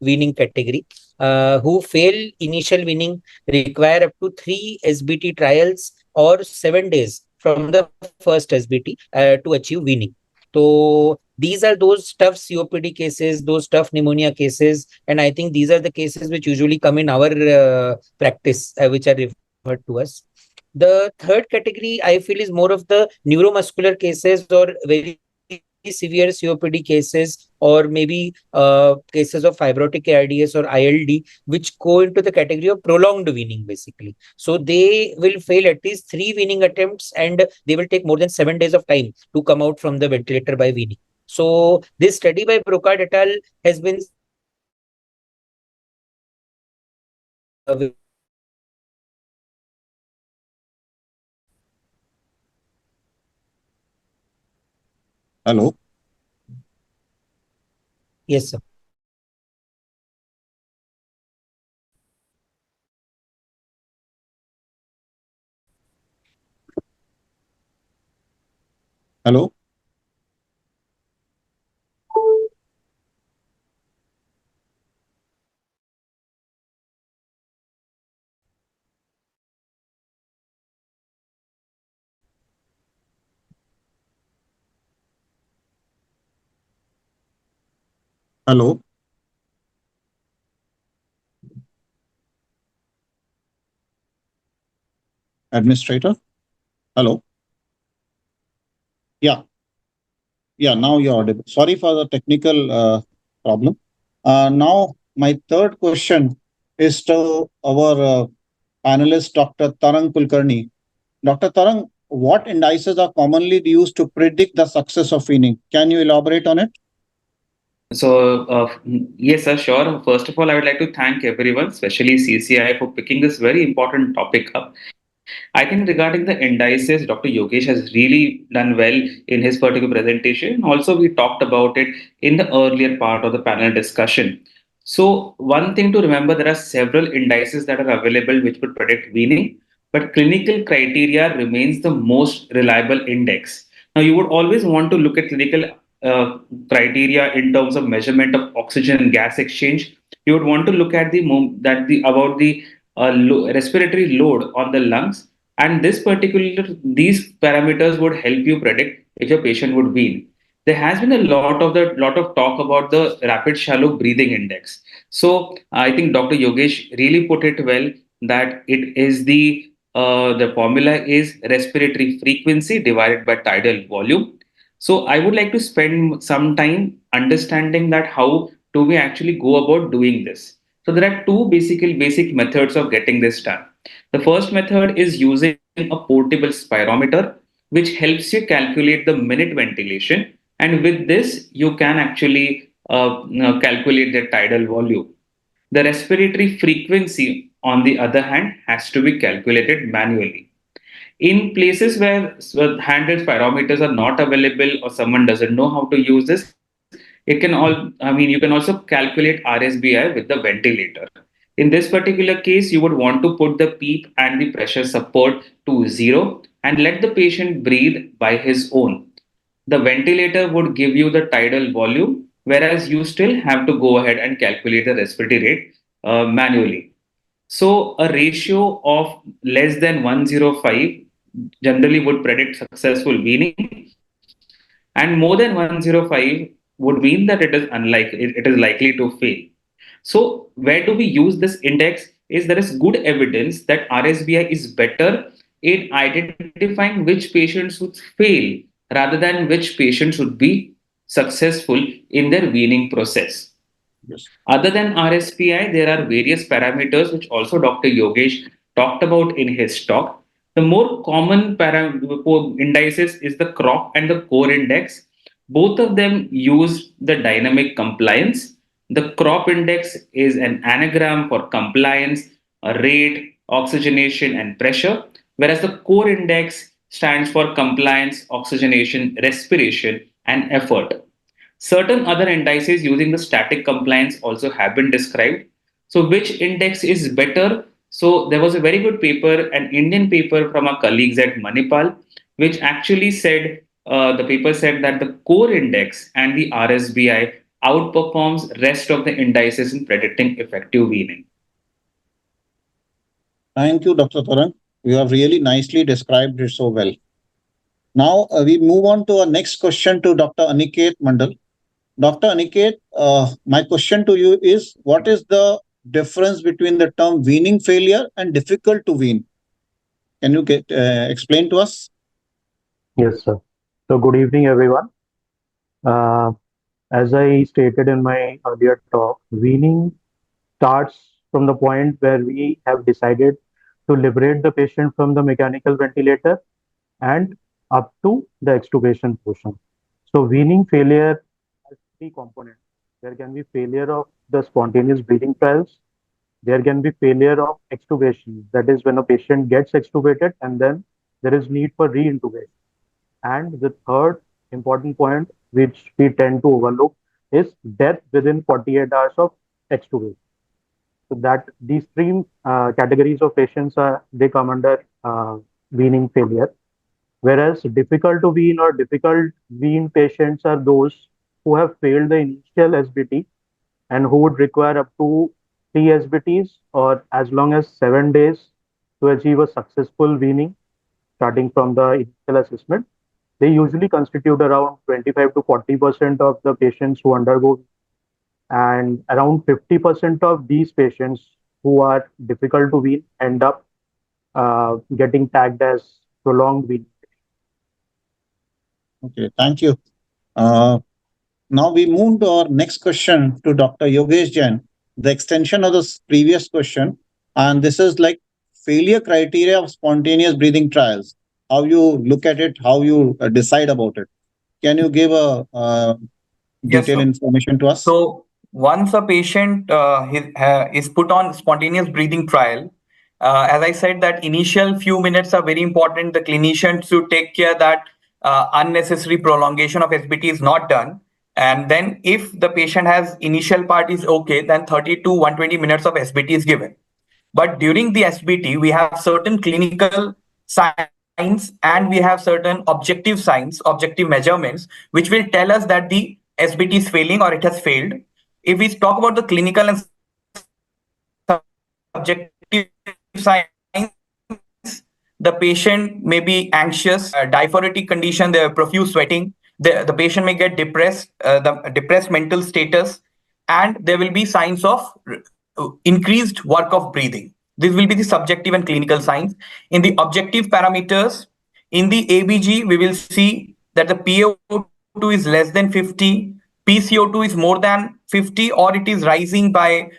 weaning category, who fail initial weaning, require up to 3 SBT trials or 7 days from the first SBT to achieve weaning. So these are those tough COPD cases, those tough pneumonia cases, and I think these are the cases which usually come in our practice, which are referred to us. The third category, I feel, is more of the neuromuscular cases or very severe COPD cases, or maybe cases of fibrotic ARDS or ILD, which go into the category of prolonged weaning, basically. So they will fail at least 3 weaning attempts, and they will take more than 7 days of time to come out from the ventilator by weaning. So this study by Brocard et al. Has been Hello. Yes, sir. Hello. Hello. Administrator. Hello. Yeah. Yeah, now you're audible. Sorry for the technical problem. Now, my third question is to our panelist, Dr. Tarang Kulkarni. Dr. Tarang, what indices are commonly used to predict the success of weaning? Can you elaborate on it? So, yes, sir, sure. First of all, I would like to thank everyone, especially CCI, for picking this very important topic up. I think regarding the indices, Dr. Yogesh has really done well in his particular presentation. Also, we talked about it in the earlier part of the panel discussion. So, one thing to remember, there are several indices that are available which would predict weaning, but clinical criteria remains the most reliable index. Now, you would always want to look at clinical criteria in terms of measurement of oxygen and gas exchange. You would want to look at about the respiratory load on the lungs, and these parameters would help you predict if your patient would wean. There has been a lot of talk about the rapid shallow breathing index. So I think Dr. Yogesh really put it well, that it is the formula is respiratory frequency divided by tidal volume. So I would like to spend some time understanding that how do we actually go about doing this. So there are two basic methods of getting this done. The first method is using a portable spirometer, which helps you calculate the minute ventilation And with this, you can actually calculate the tidal volume. The respiratory frequency, on the other hand, has to be calculated manually. In places where handheld spirometers are not available or someone doesn't know how to use this, you can also calculate RSBI with the ventilator. In this particular case, you would want to put the PEEP and the pressure support to 0 and let the patient breathe by his own. The ventilator would give you the tidal volume, whereas you still have to go ahead and calculate the respiratory rate manually. So a ratio of less than 105 generally would predict successful weaning, and more than 105 would mean that it is likely to fail. So where do we use this index? Is there is good evidence that RSBI is better in identifying which patients would fail rather than which patients would be successful in their weaning process. Yes. Other than RSPI, there are various parameters which also Dr. Yogesh talked about in his talk. The more common indices is the crop and the core index. Both of them use the dynamic compliance. The crop index is an anagram for compliance, a rate, oxygenation, and pressure, whereas the core index stands for compliance, oxygenation, respiration, and effort. Certain other indices using the static compliance also have been described. So, which index is better? So, there was a very good paper, an Indian paper from our colleagues at Manipal, which actually said the paper said that the core index and the RSBI outperforms rest of the indices in predicting effective weaning. Thank you, Dr. Tarang. You have really nicely described it so well. Now we move on to our next question to Dr. Aniket Mondal. Dr. Aniket, my question to you is, what is the difference between the term weaning failure and difficult to wean? Can you explain to us? Yes, sir. So good evening, everyone. As I stated in my earlier talk, weaning starts from the point where we have decided to liberate the patient from the mechanical ventilator and up to the extubation portion. So weaning failure has three components. There can be failure of the spontaneous breathing trials. There can be failure of extubation. That is when a patient gets extubated and then there is need for re-intubation. And the third important point, which we tend to overlook, is death within 48 hours of extubation. So that these three categories of patients they come under weaning failure. Whereas difficult to wean or difficult wean patients are those who have failed the initial SBT and who would require up to 3 SBTs or as long as 7 days to achieve a successful weaning starting from the initial assessment. They usually constitute around 25 to 40% of the patients who undergo, and around 50% of these patients who are difficult to wean end up getting tagged as prolonged weaning. Okay, thank you. Now we move to our next question to Dr. Yogesh Jain, the extension of this previous question. And this is like failure criteria of spontaneous breathing trials. How you look at it, how you decide about it. Can you give a detailed information to us? So once a patient is put on spontaneous breathing trial, as I said, that initial few minutes are very important. The clinician should take care that unnecessary prolongation of SBT is not done. And then if the patient has initial part is okay, then 30 to 120 minutes of SBT is given. But during the SBT, we have certain clinical signs and we have certain objective signs, objective measurements, which will tell us that the SBT is failing or it has failed. If we talk about the clinical and subjective signs, the patient may be anxious, diaphoretic condition, the profuse sweating, the patient may get depressed, the depressed mental status, and there will be signs of increased work of breathing. This will be the subjective and clinical signs. In the objective parameters, in the ABG, we will see that the PaO2 is less than 50, PCO2 is more than 50, or it is rising by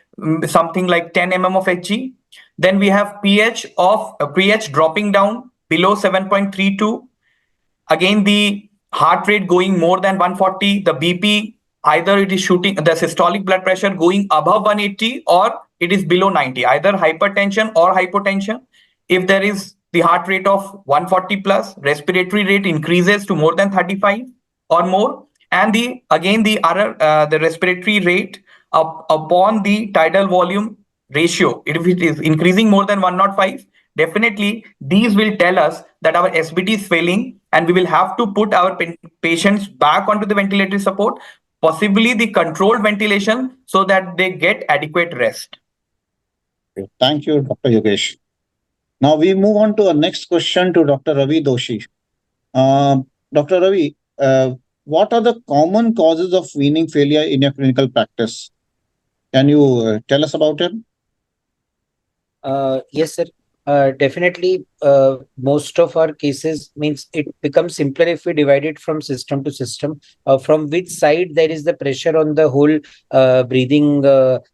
something like 10 mm of Hg. Then we have pH dropping down below 7.32. Again, the heart rate going more than 140, the BP, either it is shooting the systolic blood pressure going above 180 or it is below 90, either hypertension or hypotension. If there is the heart rate of 140 plus, respiratory rate increases to more than 35 or more, and the again the other the respiratory rate upon the tidal volume ratio, if it is increasing more than 105, definitely these will tell us that our SBT is failing and we will have to put our patients back onto the ventilatory support, possibly the controlled ventilation, so that they get adequate rest. Thank you, Dr. Yogesh. Now we move on to our next question to Dr. Ravi Doshi. Dr. Ravi, what are the common causes of weaning failure in your clinical practice? Can you tell us about it? Yes, sir. Definitely, most of our cases means it becomes simpler if we divide it from system to system. From which side there is the pressure on the whole breathing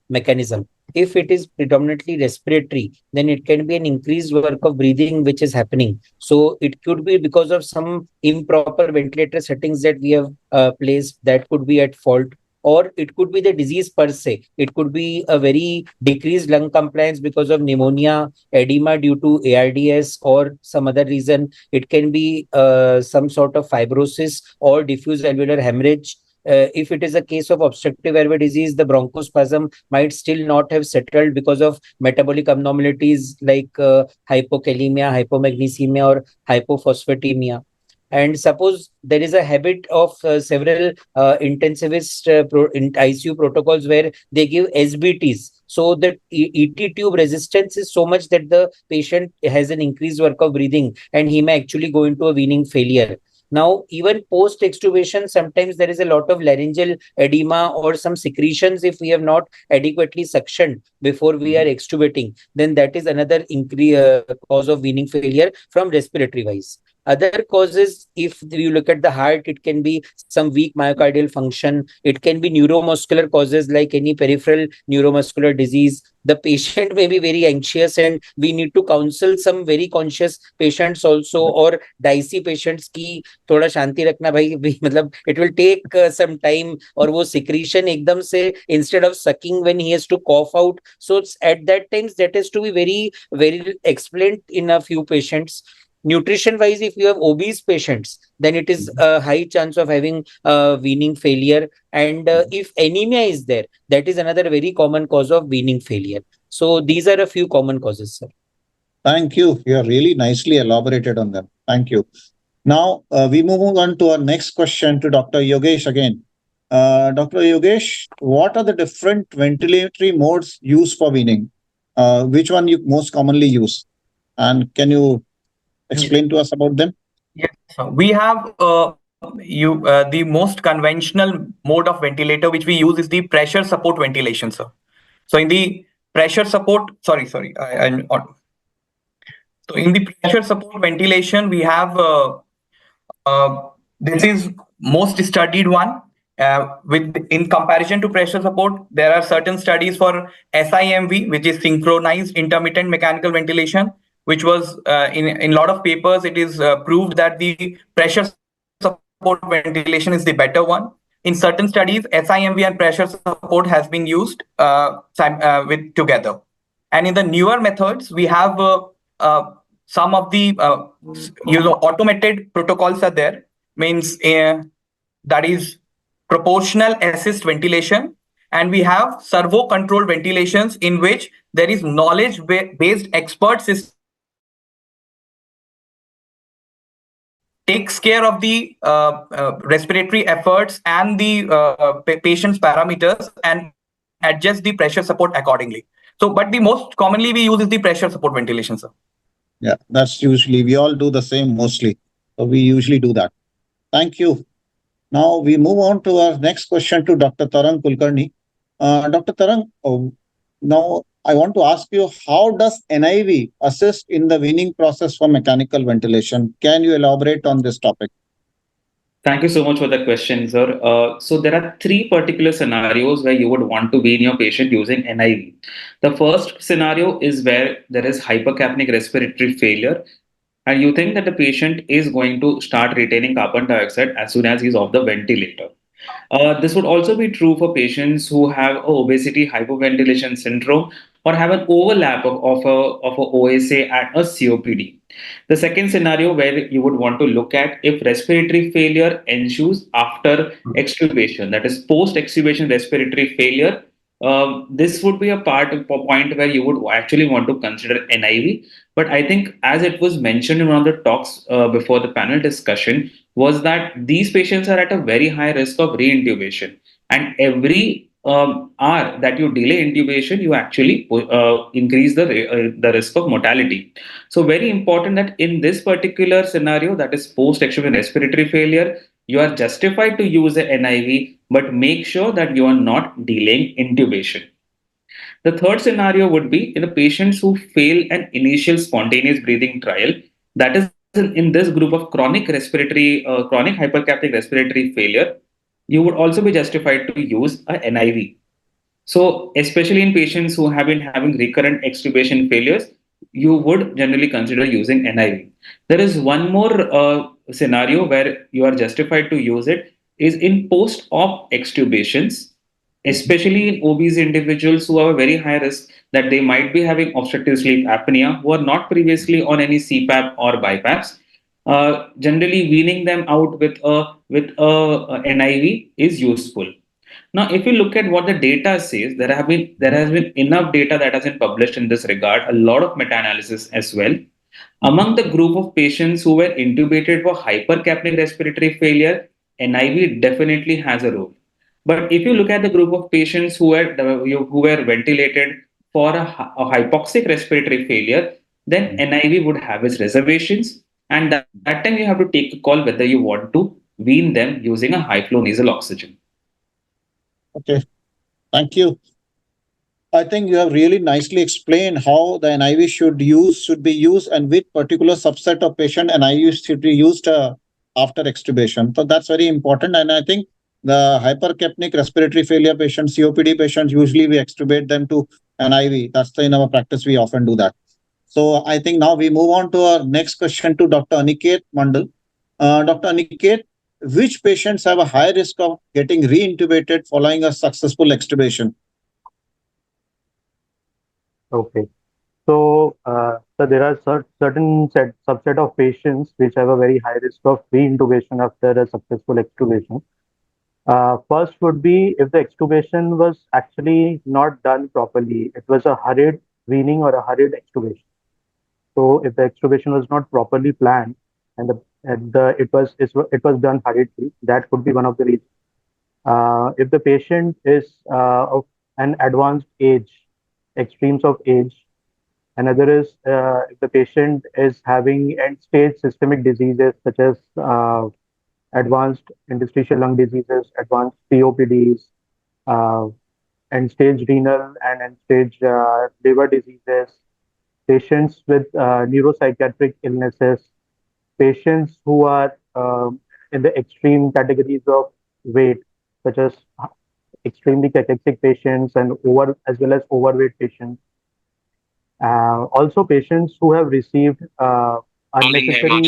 mechanism. If it is predominantly respiratory, then it can be an increased work of breathing which is happening. So it could be because of some improper ventilator settings that we have placed that could be at fault, or it could be the disease per se. It could be a very decreased lung compliance because of pneumonia, edema due to ARDS, or some other reason. It can be some sort of fibrosis or diffuse alveolar hemorrhage. If it is a case of obstructive airway disease, the bronchospasm might still not have settled because of metabolic abnormalities like hypokalemia, hypomagnesemia, or hypophosphatemia. And suppose there is a habit of several intensivist ICU protocols where they give SBTs. So the ET tube resistance is so much that the patient has an increased work of breathing and he may actually go into a weaning failure. Now, even post extubation, sometimes there is a lot of laryngeal edema or some secretions if we have not adequately suctioned before we are extubating. Then that is another cause of weaning failure from respiratory wise. Other causes, if you look at the heart, it can be some weak myocardial function. It can be neuromuscular causes like any peripheral neuromuscular disease. The patient may be very anxious and we need to counsel some very conscious patients also, or dicey patients की थोड़ा शांति रखना भाई मतलब it will take some time, और वो secretion एकदम से instead of sucking when he has to cough out. So at that times that has to be very explained in a few patients. Nutrition wise, if you have obese patients, then it is a high chance of having weaning failure. And if anemia is there, that is another very common cause of weaning failure. So these are a few common causes, sir. Thank you. You have really nicely elaborated on them. Thank you. Now we move on to our next question to Dr. Yogesh again. Dr. Yogesh, what are the different ventilatory modes used for weaning? Which one you most commonly use? And can you explain to us about them? Yes, we have the most conventional mode of ventilator which we use is the pressure support ventilation, sir. So in the pressure support, so in the pressure support ventilation, we have this is most studied one. With in comparison to pressure support, there are certain studies for SIMV, which is synchronized intermittent mechanical ventilation, which was in a lot of papers, it is proved that the pressure support ventilation is the better one. In certain studies, SIMV and pressure support has been used with together. And in the newer methods, we have some of the automated protocols are there. Means that is proportional assist ventilation, and we have servo controlled ventilations in which there is knowledge based expert system takes care of the respiratory efforts and the patient's parameters and adjust the pressure support accordingly. So, but the most commonly we use is the pressure support ventilation, sir. Yeah, that's usually, we all do the same mostly. So we usually do that. Thank you. Now we move on to our next question to Dr. Tarang Kulkarni. Dr. Tarang, now I want to ask you, how does NIV assist in the weaning process for mechanical ventilation? Can you elaborate on this topic? Thank you so much for the question, sir. So there are three particular scenarios where you would want to wean your patient using NIV. The first scenario is where there is hypercapnic respiratory failure. and you think that the patient is going to start retaining carbon dioxide as soon as he's off the ventilator. This would also be true for patients who have obesity hypoventilation syndrome or have an overlap of a OSA and a COPD. The second scenario where you would want to look at if respiratory failure ensues after extubation, that is post extubation respiratory failure. This would be a point where you would actually want to consider NIV. But I think, as it was mentioned in one of the talks before the panel discussion, was that these patients are at a very high risk of reintubation. And every hour that you delay intubation, you actually increase the risk of mortality. So, very important that in this particular scenario, that is post-extubation respiratory failure, you are justified to use the NIV, but make sure that you are not delaying intubation. The third scenario would be in the patients who fail an initial spontaneous breathing trial. That is in this group of chronic hypercapnic respiratory failure, you would also be justified to use a NIV. So, especially in patients who have been having recurrent extubation failures, you would generally consider using NIV. There is one more scenario where you are justified to use it is in post-op extubations, especially in obese individuals who have a very high risk that they might be having obstructive sleep apnea, who are not previously on any CPAP or BiPAPs. Generally, weaning them out with a NIV is useful. Now, if you look at what the data says, there has been enough data that has been published in this regard, a lot of meta-analysis as well. Among the group of patients who were intubated for hypercapnic respiratory failure, NIV definitely has a role. But if you look at the group of patients who were ventilated for a hypoxic respiratory failure, then NIV would have its reservations, and that time you have to take a call whether you want to wean them using a high flow nasal oxygen. Okay, thank you. I think you have really nicely explained how the NIV should be used and which particular subset of patient NIV should be used after extubation. So that's very important. And I think the hypercapnic respiratory failure patients, COPD patients, usually we extubate them to NIV. In our practice, we often do that. So I think now we move on to our next question to Dr. Aniket Mondal. Dr. Aniket, which patients have a high risk of getting reintubated following a successful extubation? Okay. So there are certain subset of patients which have a very high risk of reintubation after a successful extubation. First would be if the extubation was actually not done properly. It was a hurried weaning or a hurried extubation. So if the extubation was not properly planned and it was done hurriedly, that could be one of the reasons. If the patient is of an advanced age, extremes of age. Another is if the patient is having end-stage systemic diseases such as advanced interstitial lung diseases, advanced COPDs, end-stage renal and end-stage liver diseases, patients with neuropsychiatric illnesses, patients who are in the extreme categories of weight, such as extremely cachexic patients and as well as overweight patients. Also, patients who have received unnecessary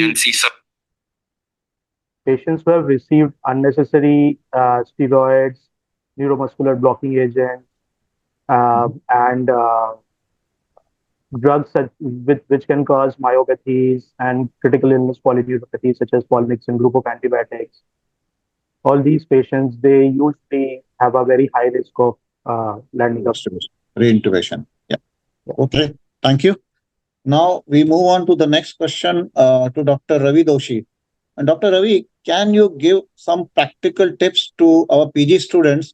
steroids, neuromuscular blocking agents, and drugs which can cause myopathies and critical illness polyneuropathy, such as polymyxin group of antibiotics. All these patients, they usually have a very high risk of landing up reintubation. Yeah. Okay. Thank you. Now we move on to the next question to Dr. Ravi Doshi. And Dr. Ravi, can you give some practical tips to our PG students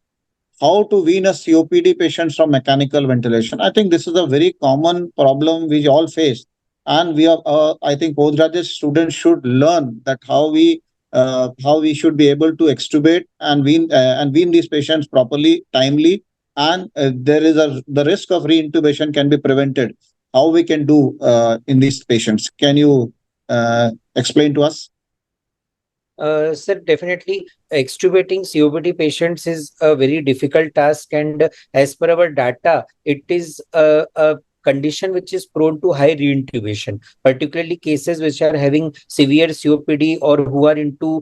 how to wean a COPD patients from mechanical ventilation? I think this is a very common problem we all face, and I think postgraduate students should learn that how we should be able to extubate and wean these patients properly, timely, and the risk of reintubation can be prevented. How we can do in these patients? Can you explain to us? Sir, definitely extubating COPD patients is a very difficult task, and as per our data, it is a condition which is prone to high reintubation, particularly cases which are having severe COPD or who are into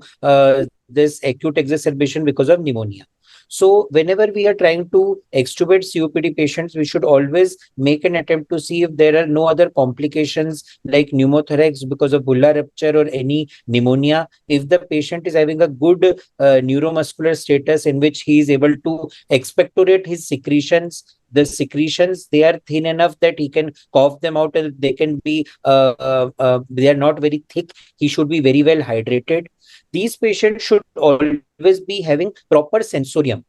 this acute exacerbation because of pneumonia. So whenever we are trying to extubate COPD patients, we should always make an attempt to see if there are no other complications like pneumothorax because of bulla rupture or any pneumonia. If the patient is having a good neuromuscular status in which he is able to expectorate his secretions, the secretions, they are thin enough that he can cough them out, and they can be they are not very thick. He should be very well hydrated. These patients should always be having proper sensorium,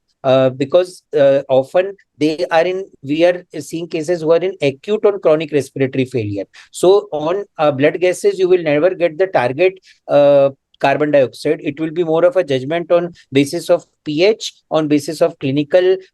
because often they are in, we are seeing cases who are in acute or chronic respiratory failure. So on blood gases, you will never get the target carbon dioxide. It will be more of a judgment on basis of pH, on basis of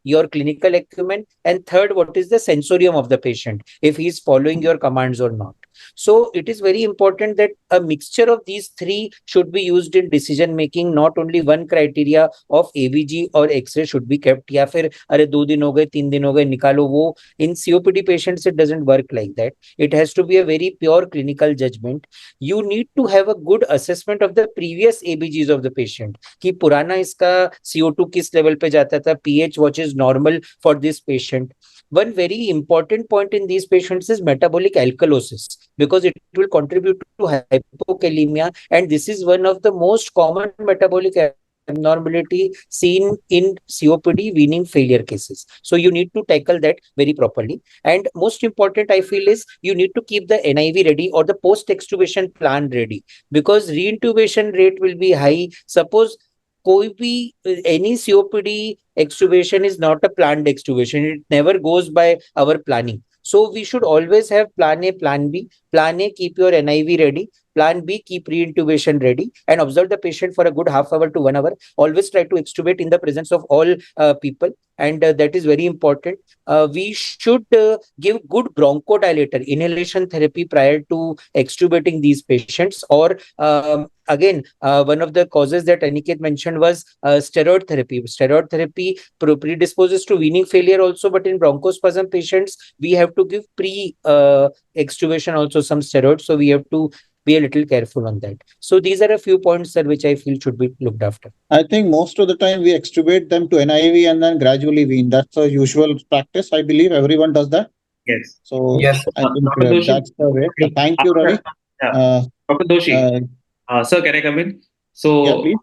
your clinical acumen, and third, what is the sensorium of the patient, if he is following your commands or not. So it is very important that a mixture of these three should be used in decision making. Not only one criteria of ABG or X-ray should be kept. या फिर अरे 2 दिन हो गए 3 दिन हो गए निकालो वो. In COPD patients it doesn't work like that. It has to be a very pure clinical judgment. You need to have a good assessment of the previous ABGs of the patient. कि पुराना इसका CO2 किस level पे जाता था, pH what is normal for this patient. One very important point in these patients is metabolic alkalosis, because it will contribute to hypokalemia, and this is one of the most common metabolic abnormality seen in COPD weaning failure cases. So you need to tackle that very properly. And most important, I feel, is you need to keep the NIV ready or the post-extubation plan ready, because reintubation rate will be high. Suppose कोई भी any COPD extubation is not a planned extubation. It never goes by our planning. So we should always have plan A, plan B. Plan A, keep your NIV ready. Plan B, keep re-intubation ready and observe the patient for a good half hour to 1 hour. Always try to extubate in the presence of all people, and that is very important. We should give good bronchodilator, inhalation therapy prior to extubating these patients. Or again, one of the causes that Aniket mentioned was steroid therapy. Steroid therapy predisposes to weaning failure also, but in bronchospasm patients, we have to give pre-extubation also some steroids. So we have to be a little careful on that. So these are a few points, sir, which I feel should be looked after. I think most of the time we extubate them to NIV and then gradually wean. That's a usual practice. I believe everyone does that. Yes. So Yes. I think Dr. Doshi, that's the way. Thank you, Ravi. yeah. Dr. Doshi, sir, can I come in? Yeah, So, please.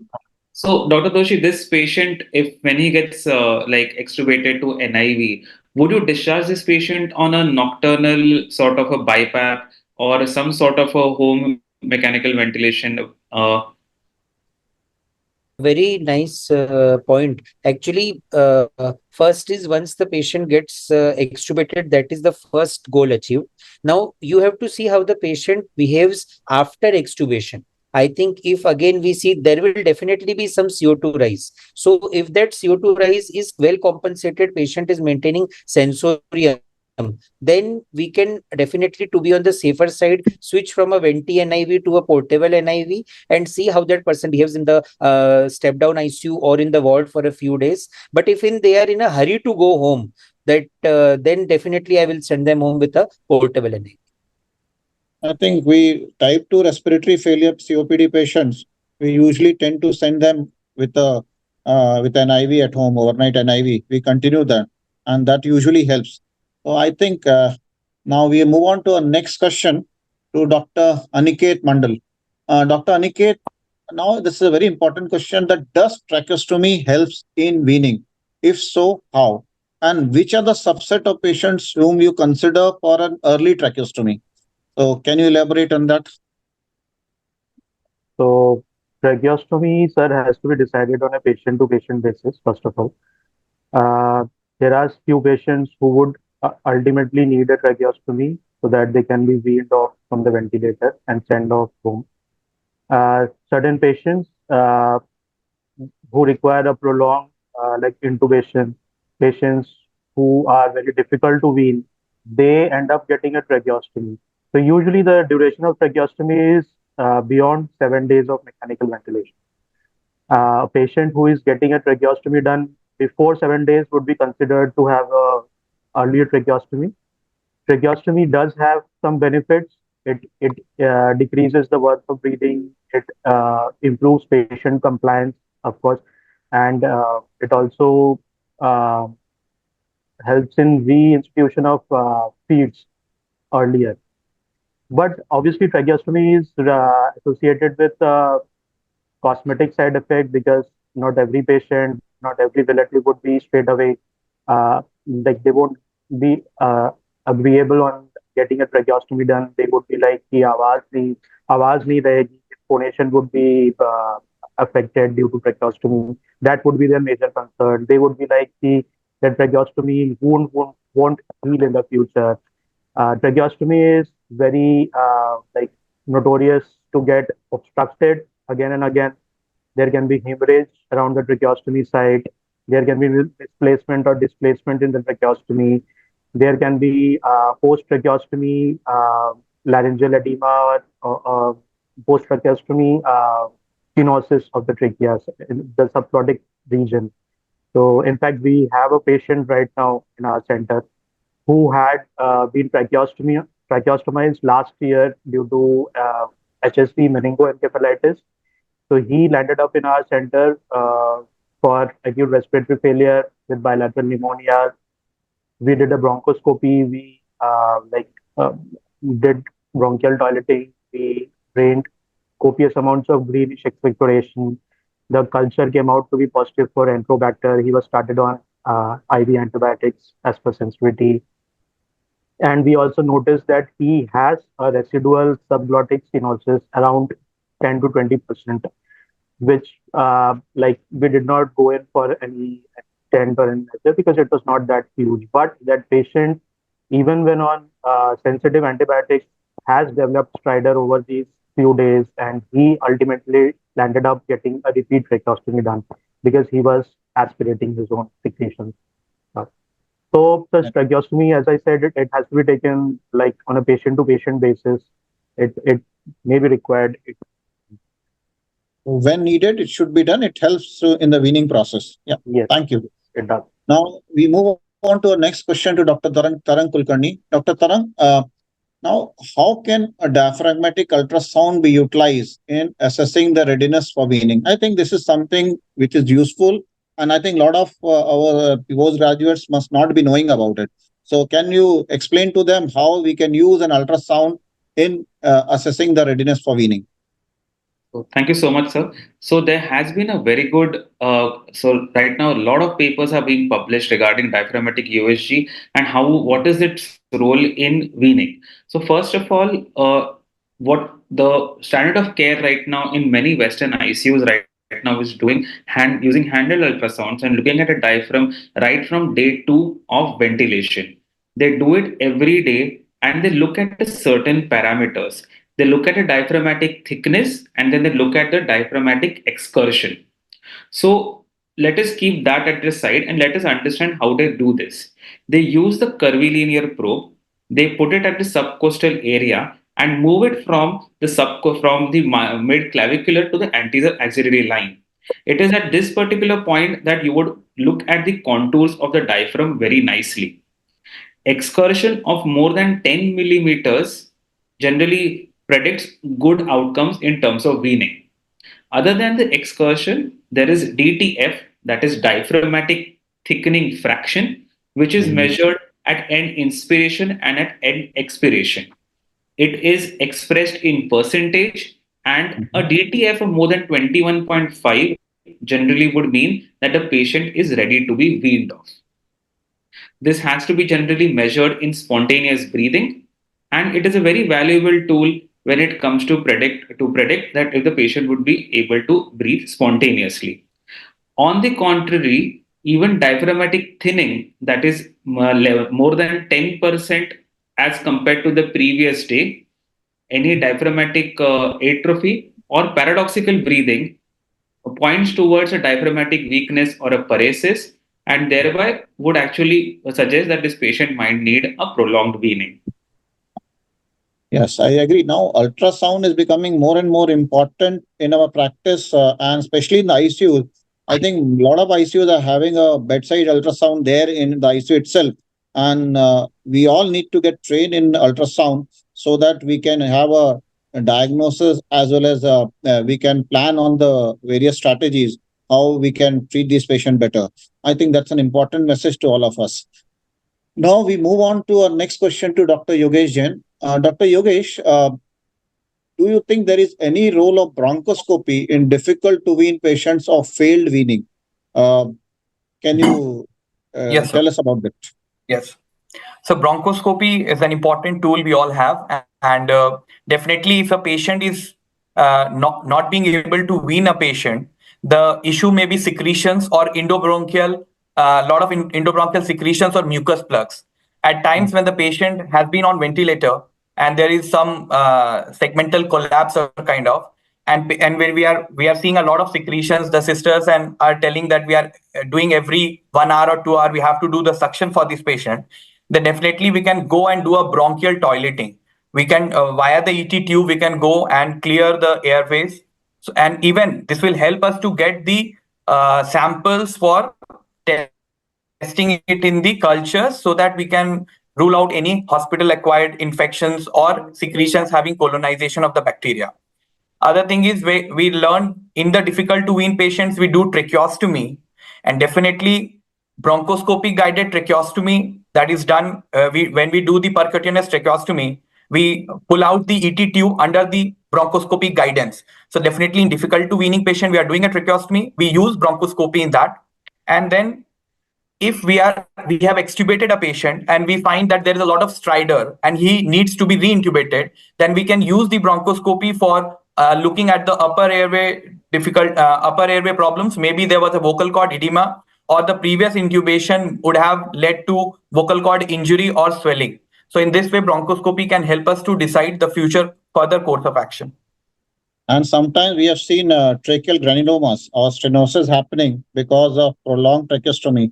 so Dr. Doshi, this patient, if when he gets like extubated to NIV, would you discharge this patient on a nocturnal sort of a BiPAP or some sort of a home mechanical ventilation? Very nice point. Actually, first is once the patient gets extubated, that is the first goal achieved. Now you have to see how the patient behaves after extubation. I think if again we see, there will definitely be some CO2 rise. So if that CO2 rise is well compensated, patient is maintaining sensorium, then we can definitely, to be on the safer side, switch from a venti NIV to a portable NIV and see how that person behaves in the step down ICU or in the ward for a few days. But if they are in a hurry to go home, that then definitely I will send them home with a portable NIV. I think we type 2 respiratory failure COPD patients, we usually tend to send them with an IV at home, overnight NIV. We continue that, and that usually helps. So I think now we move on to our next question to Dr. Aniket Mondal. Dr. Aniket, now this is a very important question: that does tracheostomy helps in weaning? If so, how? And which are the subset of patients whom you consider for an early tracheostomy? So can you elaborate on that? So tracheostomy, sir, has to be decided on a patient-to-patient basis, first of all. There are few patients who would ultimately need a tracheostomy so that they can be weaned off from the ventilator and sent off home. Certain patients who require a prolonged like intubation, patients who are very difficult to wean, they end up getting a tracheostomy. So usually the duration of tracheostomy is beyond 7 days of mechanical ventilation. A patient who is getting a tracheostomy done before 7 days would be considered to have a earlier tracheostomy. Tracheostomy does have some benefits. It decreases the work of breathing. It improves patient compliance, of course, and it also uh, helps in reinstitution of feeds earlier. But obviously, tracheostomy is associated with cosmetic side effect because not every patient, not every relative would be straight away like they won't be agreeable on getting a tracheostomy done. They would be like कि आवाज नहीं रहेगी, phonation would be affected due to tracheostomy. That would be their major concern. They would be like that tracheostomy won't heal in the future. Tracheostomy is very like notorious to get obstructed again and again. There can be hemorrhage around the tracheostomy site. There can be displacement in the tracheostomy. There can be post-tracheostomy laryngeal edema or post-tracheostomy stenosis of the trachea, in the subglottic region. So, in fact, we have a patient right now in our center who had been tracheostomized last year due to HSV meningoencephalitis. So he landed up in our center for acute respiratory failure with bilateral pneumonia. We did a bronchoscopy. We did bronchial toileting. We drained copious amounts of greenish expectoration. The culture came out to be positive for Enterobacter. He was started on IV antibiotics as per sensitivity. And we also noticed that he has a residual subglottic stenosis around 10 to 20%, which like we did not go in for any stent or any measure because it was not that huge. But that patient, even when on sensitive antibiotics, has developed stridor over these few days, and he ultimately landed up getting a repeat tracheostomy done because he was aspirating his own secretions. So the tracheostomy, as I said, it has to be taken like on a patient-to-patient basis. It may be required. When needed, it should be done. It helps in the weaning process. Yeah. Yes. Thank you. It does. Now we move on to our next question to Dr. Tarang Kulkarni. Dr. Tarang, now how can a diaphragmatic ultrasound be utilized in assessing the readiness for weaning? I think this is something which is useful, and I think a lot of our postgraduates must not be knowing about it. So can you explain to them how we can use an ultrasound in assessing the readiness for weaning? Thank you so much, sir. So there has been a very good, so right now a lot of papers are being published regarding diaphragmatic USG and what is its role in weaning. So first of all, what the standard of care right now in many Western ICUs right now is doing using handheld ultrasounds and looking at a diaphragm right from day 2 of ventilation. They do it every day and they look at certain parameters. They look at a diaphragmatic thickness and then they look at the diaphragmatic excursion. So let us keep that at the side and let us understand how they do this. They use the curvilinear probe, they put it at the subcostal area and move it from the mid clavicular to the anterior axillary line. It is at this particular point that you would look at the contours of the diaphragm very nicely. Excursion of more than 10 millimeters generally predicts good outcomes in terms of weaning. Other than the excursion, there is DTF, that is diaphragmatic thickening fraction, which is measured at end inspiration and at end expiration. It is expressed in percentage, and a DTF of more than 21.5 generally would mean that the patient is ready to be weaned off. This has to be generally measured in spontaneous breathing, and it is a very valuable tool when it comes to predict that if the patient would be able to breathe spontaneously. On the contrary, even diaphragmatic thinning, that is more than 10% as compared to the previous day, any diaphragmatic atrophy or paradoxical breathing points towards a diaphragmatic weakness or a paresis, and thereby would actually suggest that this patient might need a prolonged weaning. Yes, I agree. Now, ultrasound is becoming more and more important in our practice, and especially in the ICU. I think a lot of ICUs are having a bedside ultrasound there in the ICU itself. and we all need to get trained in ultrasound so that we can have a diagnosis as well as we can plan on the various strategies how we can treat this patient better. I think that's an important message to all of us. Now we move on to our next question to Dr. Yogesh Jain. Dr. Yogesh, do you think there is any role of bronchoscopy in difficult to wean patients of failed weaning? Uh, can you Yes, sir. tell us about that? Yes. So bronchoscopy is an important tool we all have, and definitely, if a patient is not being able to wean a patient, the issue may be secretions or endobronchial, a lot of endobronchial secretions or mucus plugs. At times, when the patient has been on ventilator and there is some segmental collapse or kind of, and when we are seeing a lot of secretions, the sisters and are telling that we are doing every 1 hour or 2 hour we have to do the suction for this patient, then definitely we can go and do a bronchial toileting. We can via the ET tube we can go and clear the airways. So, and even this will help us to get the samples for testing it in the cultures so that we can rule out any hospital acquired infections or secretions having colonization of the bacteria. Other thing is we learn in the difficult to wean patients, we do tracheostomy, and definitely bronchoscopy guided tracheostomy that is done when we do the percutaneous tracheostomy, we pull out the ET tube under the bronchoscopy guidance. So definitely in difficult to weaning patient, we are doing a tracheostomy. We use bronchoscopy in that, and then if we have extubated a patient and we find that there is a lot of stridor and he needs to be reintubated, then we can use the bronchoscopy for looking at the upper airway upper airway problems. Maybe there was a vocal cord edema, or the previous intubation would have led to vocal cord injury or swelling. So in this way, bronchoscopy can help us to decide the future further course of action. And sometimes we have seen tracheal granulomas or stenosis happening because of prolonged tracheostomy.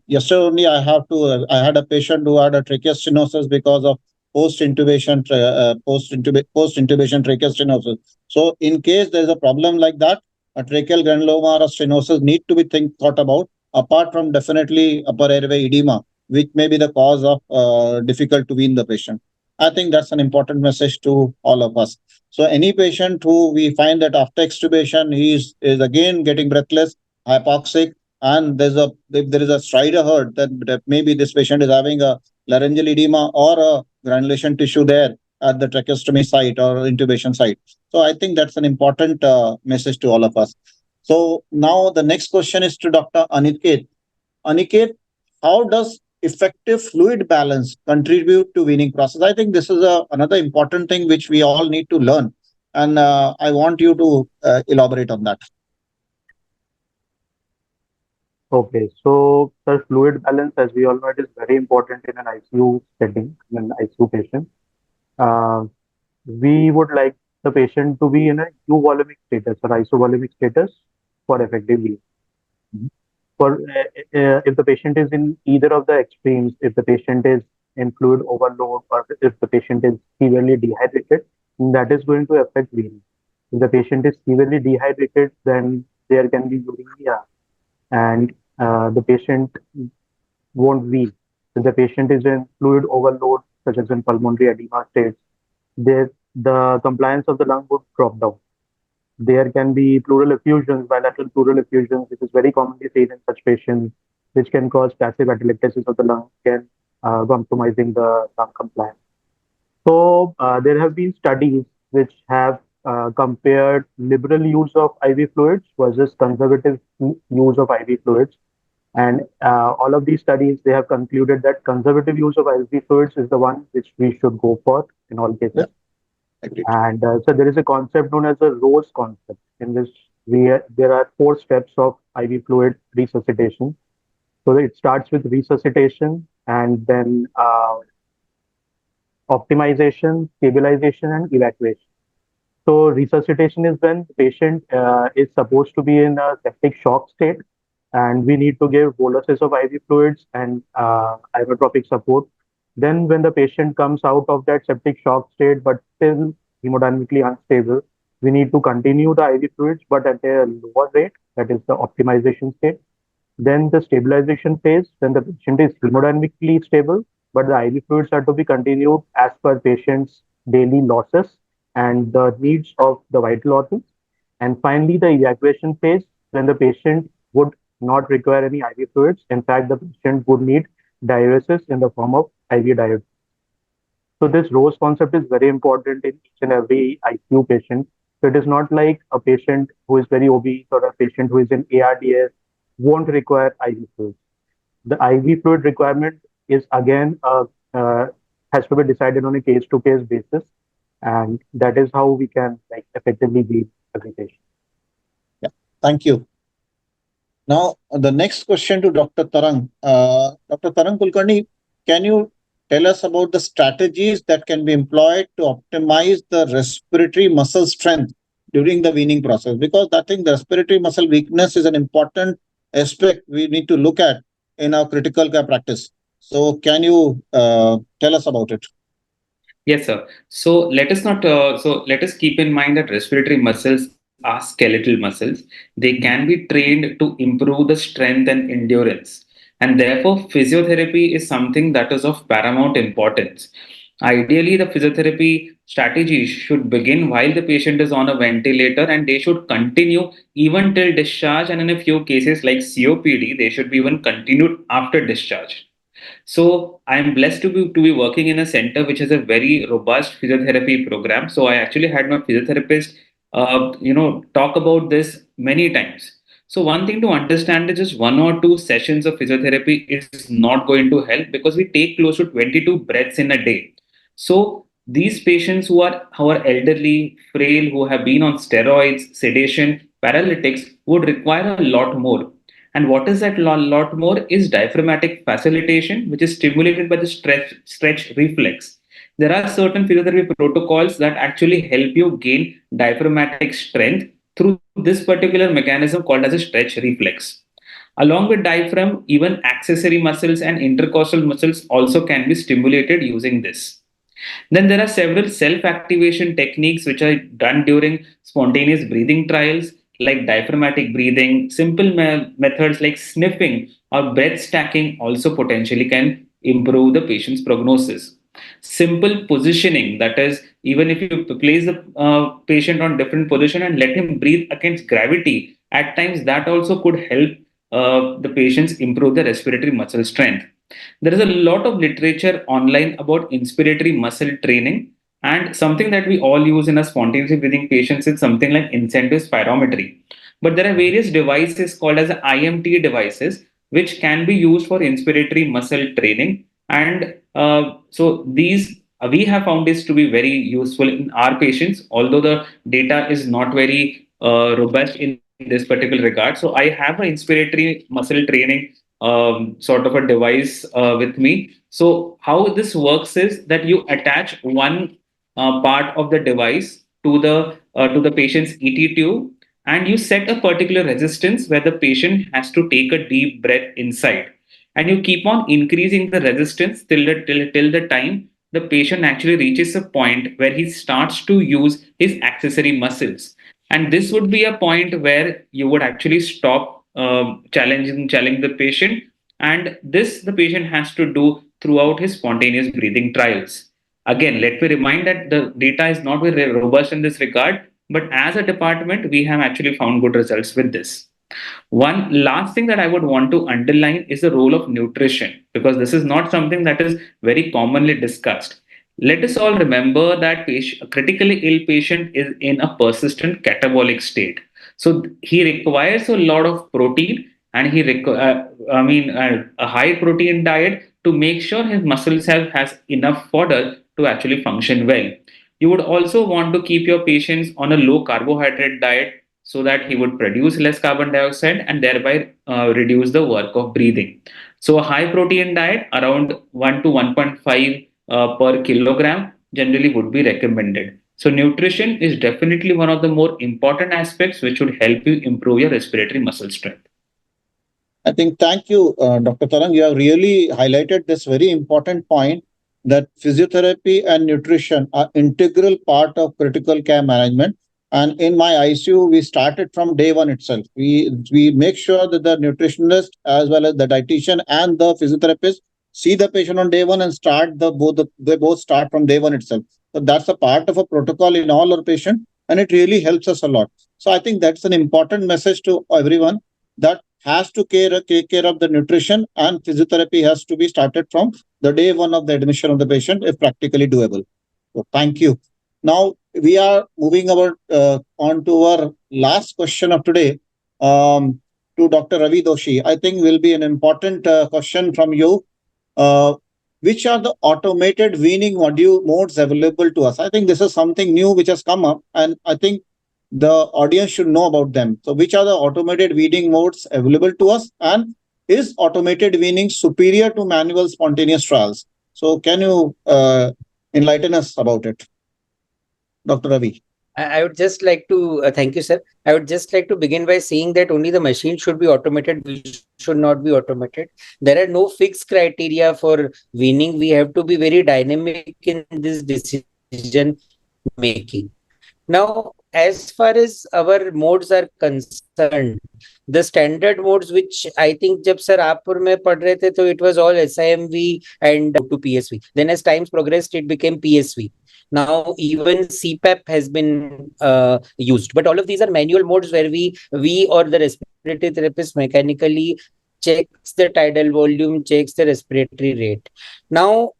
Yesterday only, I had a patient who had a tracheostenosis because of post-intubation tracheostenosis. So, in case there is a problem like that, a tracheal granuloma or a stenosis need to be thought about, apart from definitely upper airway edema, which may be the cause of difficult to wean the patient. I think that's an important message to all of us. So any patient who we find that after extubation he is again getting breathless, hypoxic, and if there is a stridor heard that maybe this patient is having a laryngeal edema or a granulation tissue there at the tracheostomy site or intubation site. So I think that's an important message to all of us. So now the next question is to Dr. Aniket. Aniket, how does effective fluid balance contribute to weaning process? I think this is another important thing which we all need to learn, and I want you to elaborate on that. Okay, so the fluid balance, as we all know, it is very important in an ICU setting, in an ICU patient. Uh, we would like the patient to be in a euvolumic status or isovolumic status for effective weaning. For if the patient is in either of the extremes, if the patient is in fluid overload or if the patient is severely dehydrated, that is going to affect weaning. If the patient is severely dehydrated, then there can be uremia and the patient won't wean. If the patient is in fluid overload, such as in pulmonary edema states, the compliance of the lung would drop down. There can be pleural effusions, bilateral pleural effusions, which is very commonly seen in such patients, which can cause passive atelectasis of the lung, can compromising the lung compliance. So there have been studies which have compared liberal use of IV fluids versus conservative use of IV fluids. And all of these studies, they have concluded that conservative use of IV fluids is the one which we should go for in all cases. Yeah. And so there is a concept known as a ROSE concept, in which there are 4 steps of IV fluid resuscitation. So it starts with resuscitation and then optimization, stabilization, and evacuation. So resuscitation is when the patient is supposed to be in a septic shock state, and we need to give boluses of IV fluids and inotropic support. Then when the patient comes out of that septic shock state, but still hemodynamically unstable, we need to continue the IV fluids, but at a lower rate, that is the optimization state. Then the stabilization phase, when the patient is hemodynamically stable, but the IV fluids are to be continued as per patient's daily losses and the needs of the vital organs. And finally, the evacuation phase, when the patient would not require any IV fluids. In fact, the patient would need diuresis in the form of IV diuresis. So this ROSE concept is very important in each and every ICU patient. So it is not like a patient who is very obese or a patient who is in ARDS won't require IV fluids. The IV fluid requirement is again has to be decided on a case-to-case basis, and that is how we can like effectively be every patient. Yeah, thank you. Now, the next question to Dr. Tarang. Dr. Tarang Kulkarni, can you tell us about the strategies that can be employed to optimize the respiratory muscle strength during the weaning process? Because I think the respiratory muscle weakness is an important aspect we need to look at in our critical care practice. So can you tell us about it? Yes, sir. So let us keep in mind that respiratory muscles are skeletal muscles. They can be trained to improve the strength and endurance. And therefore, physiotherapy is something that is of paramount importance. Ideally, the physiotherapy strategy should begin while the patient is on a ventilator, and they should continue even till discharge. And in a few cases like COPD, they should be even continued after discharge. So I'm blessed to be working in a center which has a very robust physiotherapy program. So I actually had my physiotherapist, talk about this many times. So one thing to understand is just 1 or 2 sessions of physiotherapy is not going to help because we take close to 22 breaths in a day. So these patients who are elderly, frail, who have been on steroids, sedation, paralytics would require a lot more. And what is that lot more is diaphragmatic facilitation, which is stimulated by the stretch reflex. There are certain physiotherapy protocols that actually help you gain diaphragmatic strength through this particular mechanism called as a stretch reflex. Along with diaphragm, even accessory muscles and intercostal muscles also can be stimulated using this. Then there are several self-activation techniques which are done during spontaneous breathing trials, like diaphragmatic breathing. Simple methods like sniffing or breath stacking also potentially can improve the patient's prognosis. Simple positioning, that is, even if you place the patient on different position and let him breathe against gravity, at times that also could help the patients improve the respiratory muscle strength. There is a lot of literature online about inspiratory muscle training, and something that we all use in a spontaneously breathing patients is something like incentive spirometry. But there are various devices called as IMT devices, which can be used for inspiratory muscle training. And so these we have found this to be very useful in our patients, although the data is not very robust in this particular regard. So I have an inspiratory muscle training sort of a device with me. So how this works is that you attach one part of the device to the patient's ET tube, and you set a particular resistance where the patient has to take a deep breath inside, and you keep on increasing the resistance till the time the patient actually reaches a point where he starts to use his accessory muscles. And this would be a point where you would actually stop challenging the patient, and this the patient has to do throughout his spontaneous breathing trials. Again, let me remind that the data is not very robust in this regard, but as a department, we have actually found good results with this. One last thing that I would want to underline is the role of nutrition, because this is not something that is very commonly discussed. Let us all remember that a critically ill patient is in a persistent catabolic state. So he requires a lot of protein, and a high protein diet to make sure his muscles has enough fodder to actually function well. You would also want to keep your patients on a low carbohydrate diet so that he would produce less carbon dioxide and thereby reduce the work of breathing. So, a high protein diet around 1 to 1.5 per kilogram generally would be recommended. So, nutrition is definitely one of the more important aspects which would help you improve your respiratory muscle strength. I think, thank you, Dr. Tarang. You have really highlighted this very important point that physiotherapy and nutrition are integral part of critical care management. And in my ICU, we started from day one itself. We make sure that the nutritionist as well as the dietitian and the physiotherapist see the patient on day one and start they both start from day one itself. So that's a part of a protocol in all our patient, and it really helps us a lot. So I think that's an important message to everyone, that has to take care of the nutrition, and physiotherapy has to be started from the day one of the admission of the patient if practically doable. So thank you. Now we are moving on to our last question of today, to Dr. Ravi Doshi. I think will be an important question from you. Uh, which are the automated weaning modes available to us? I think this is something new which has come up, and I think the audience should know about them. So, which are the automated weaning modes available to us, and is automated weaning superior to manual spontaneous trials? So, can you enlighten us about it, Dr. Ravi? I would just like to thank you, sir. I would just like to begin by saying that only the machine should be automated. We should not be automated. There are no fixed criteria for weaning. We have to be very dynamic in this decision making. Now, as far as our modes are concerned, the standard modes, which I think जब sir Raipur में पढ़ रहे थे, तो it was all SIMV and to PSV. Then as times progressed, it became PSV. Now even CPAP has been used, but all of these are manual modes where we or the respiratory therapist mechanically checks the tidal volume, checks the respiratory rate. Now,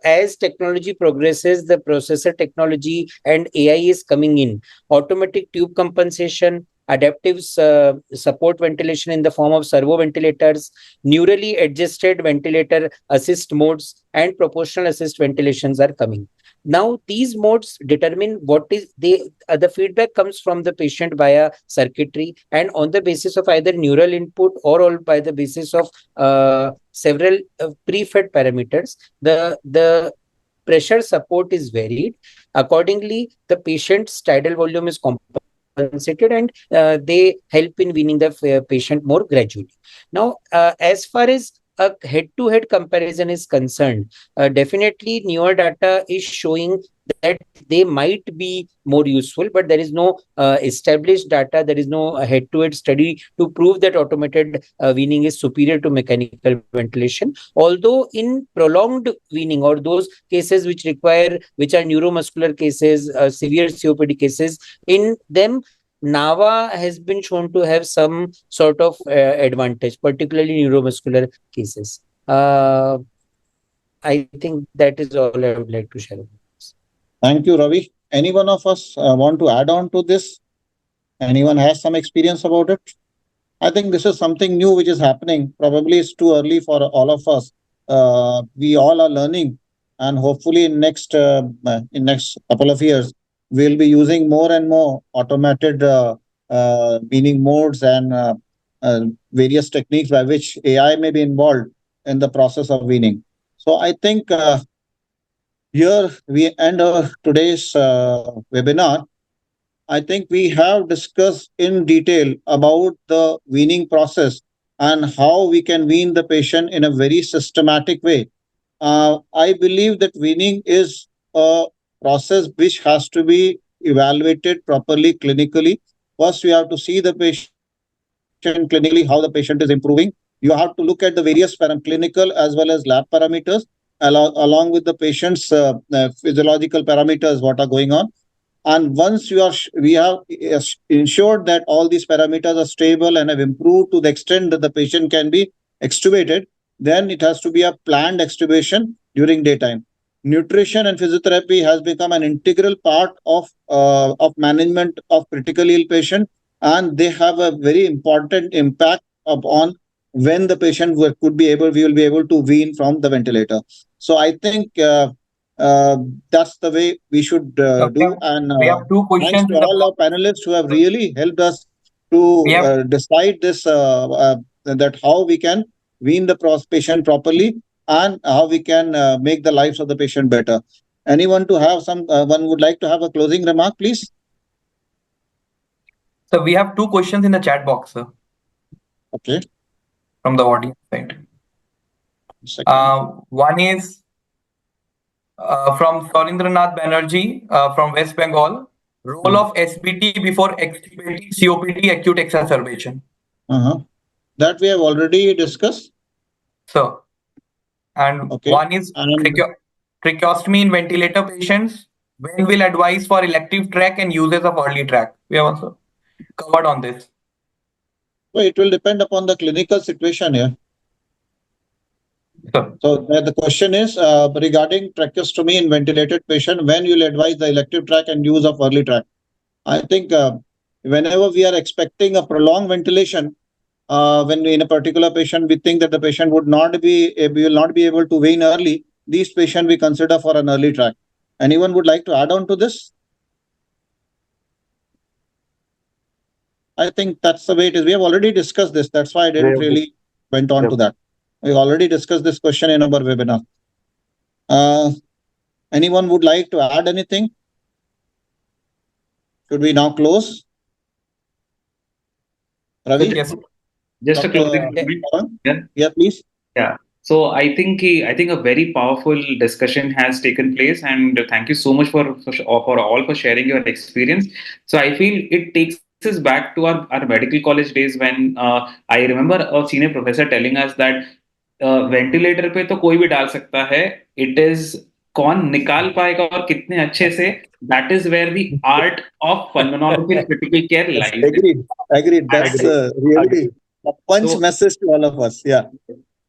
as technology progresses, the processor technology and AI is coming in. Automatic tube compensation, adaptive support ventilation in the form of servo ventilators, neurally adjusted ventilator assist modes, and proportional assist ventilations are coming. Now, these modes determine what is the feedback comes from the patient via circuitry, and on the basis of either neural input or all by the basis of several pre-fed parameters, the pressure support is varied. Accordingly, the patient's tidal volume is compensated, and they help in weaning the patient more gradually. Now, as far as a head-to-head comparison is concerned, definitely newer data is showing that they might be more useful, but there is no established data, there is no head-to-head study to prove that automated weaning is superior to mechanical ventilation. Although in prolonged weaning, or those cases which are neuromuscular cases, severe COPD cases, in them NAVA has been shown to have some sort of advantage, particularly neuromuscular cases. I think that is all I would like to share. Thank you, Ravi. Any one of us want to add on to this? Anyone has some experience about it? I think this is something new which is happening. Probably it's too early for all of us. We all are learning, and hopefully in next couple of years, we'll be using more and more automated weaning modes and various techniques by which AI may be involved in the process of weaning. So I think here we end our today's webinar. I think we have discussed in detail about the weaning process and how we can wean the patient in a very systematic way. I believe that weaning is a process which has to be evaluated properly clinically. First, we have to see the patient clinically, how the patient is improving. You have to look at the various clinical as well as lab parameters, along with the patient's physiological parameters, what are going on. And once we have ensured that all these parameters are stable and have improved to the extent that the patient can be extubated, then it has to be a planned extubation during daytime. Nutrition and physiotherapy has become an integral part of management of critically ill patient, and they have a very important impact upon when the patient we will be able to wean from the ventilator. So I think that's the way we should do. And we have two questions thanks to all our panelists who have really helped us to decide this, that how we can wean the patient properly and how we can make the lives of the patient better. Anyone to have one would like to have a closing remark, please? So we have two questions in the chat box, sir. Okay. From the audience side. One is from Saurindranath Banerjee from West Bengal. Role of SBT before extubating COPD acute exacerbation. That we have already discussed. So, and Okay. one is tracheostomy in ventilator patients. When will advise for elective track and uses of early track? We have also covered on this. So it will depend upon the clinical situation here. So the question is regarding tracheostomy in ventilated patient, when you will advise the elective track and use of early track? I think whenever we are expecting a prolonged ventilation, when in a particular patient we think that the patient will not be able to wean early, these patients we consider for an early track. Anyone would like to add on to this? I think that's the way it is. We have already discussed this. That's why I didn't really went on to that. We've already discussed this question in our webinar. Anyone would like to add anything? Should we now close? Ravi? Yes. Just a closing comment. Yeah, please. Yeah. So I think a very powerful discussion has taken place, and thank you so much for sharing your experience. So I feel it takes us back to our medical college days when I remember a senior professor telling us that ventilator पे तो कोई भी डाल सकता है, it is कौन निकाल पाएगा और कितने अच्छे से, that is where the art of pulmonology and critical care lies. Agreed. That's really a punch message to all of us. Yeah.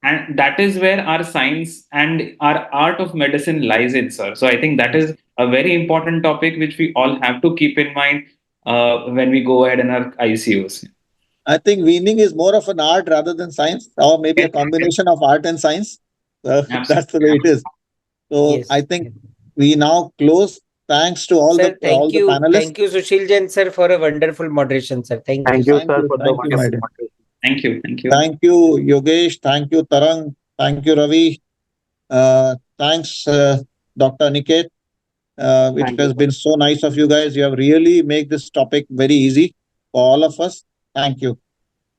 And that is where our science and our art of medicine lies in, sir. So I think that is a very important topic which we all have to keep in mind when we go ahead in our ICUs. I think weaning is more of an art rather than science, or maybe a combination of art and science. That's the way it is. So I think we now close. Thanks to all the panelists. Thank you, Sushil Jain, sir, for a wonderful moderation, sir. Thank you, sir, for the wonderful moderation. Thank you. Thank you, Yogesh. Thank you, Tarang. Thank you, Ravi. Thanks, Dr. Aniket. It has been so nice of you guys. You have really made this topic very easy for all of us. Thank you.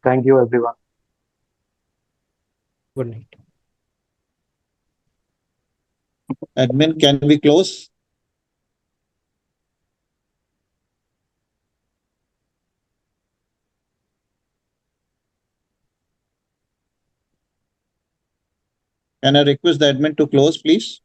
Thank you, everyone. Good night. Admin, can we close? Can I request the admin to close, please?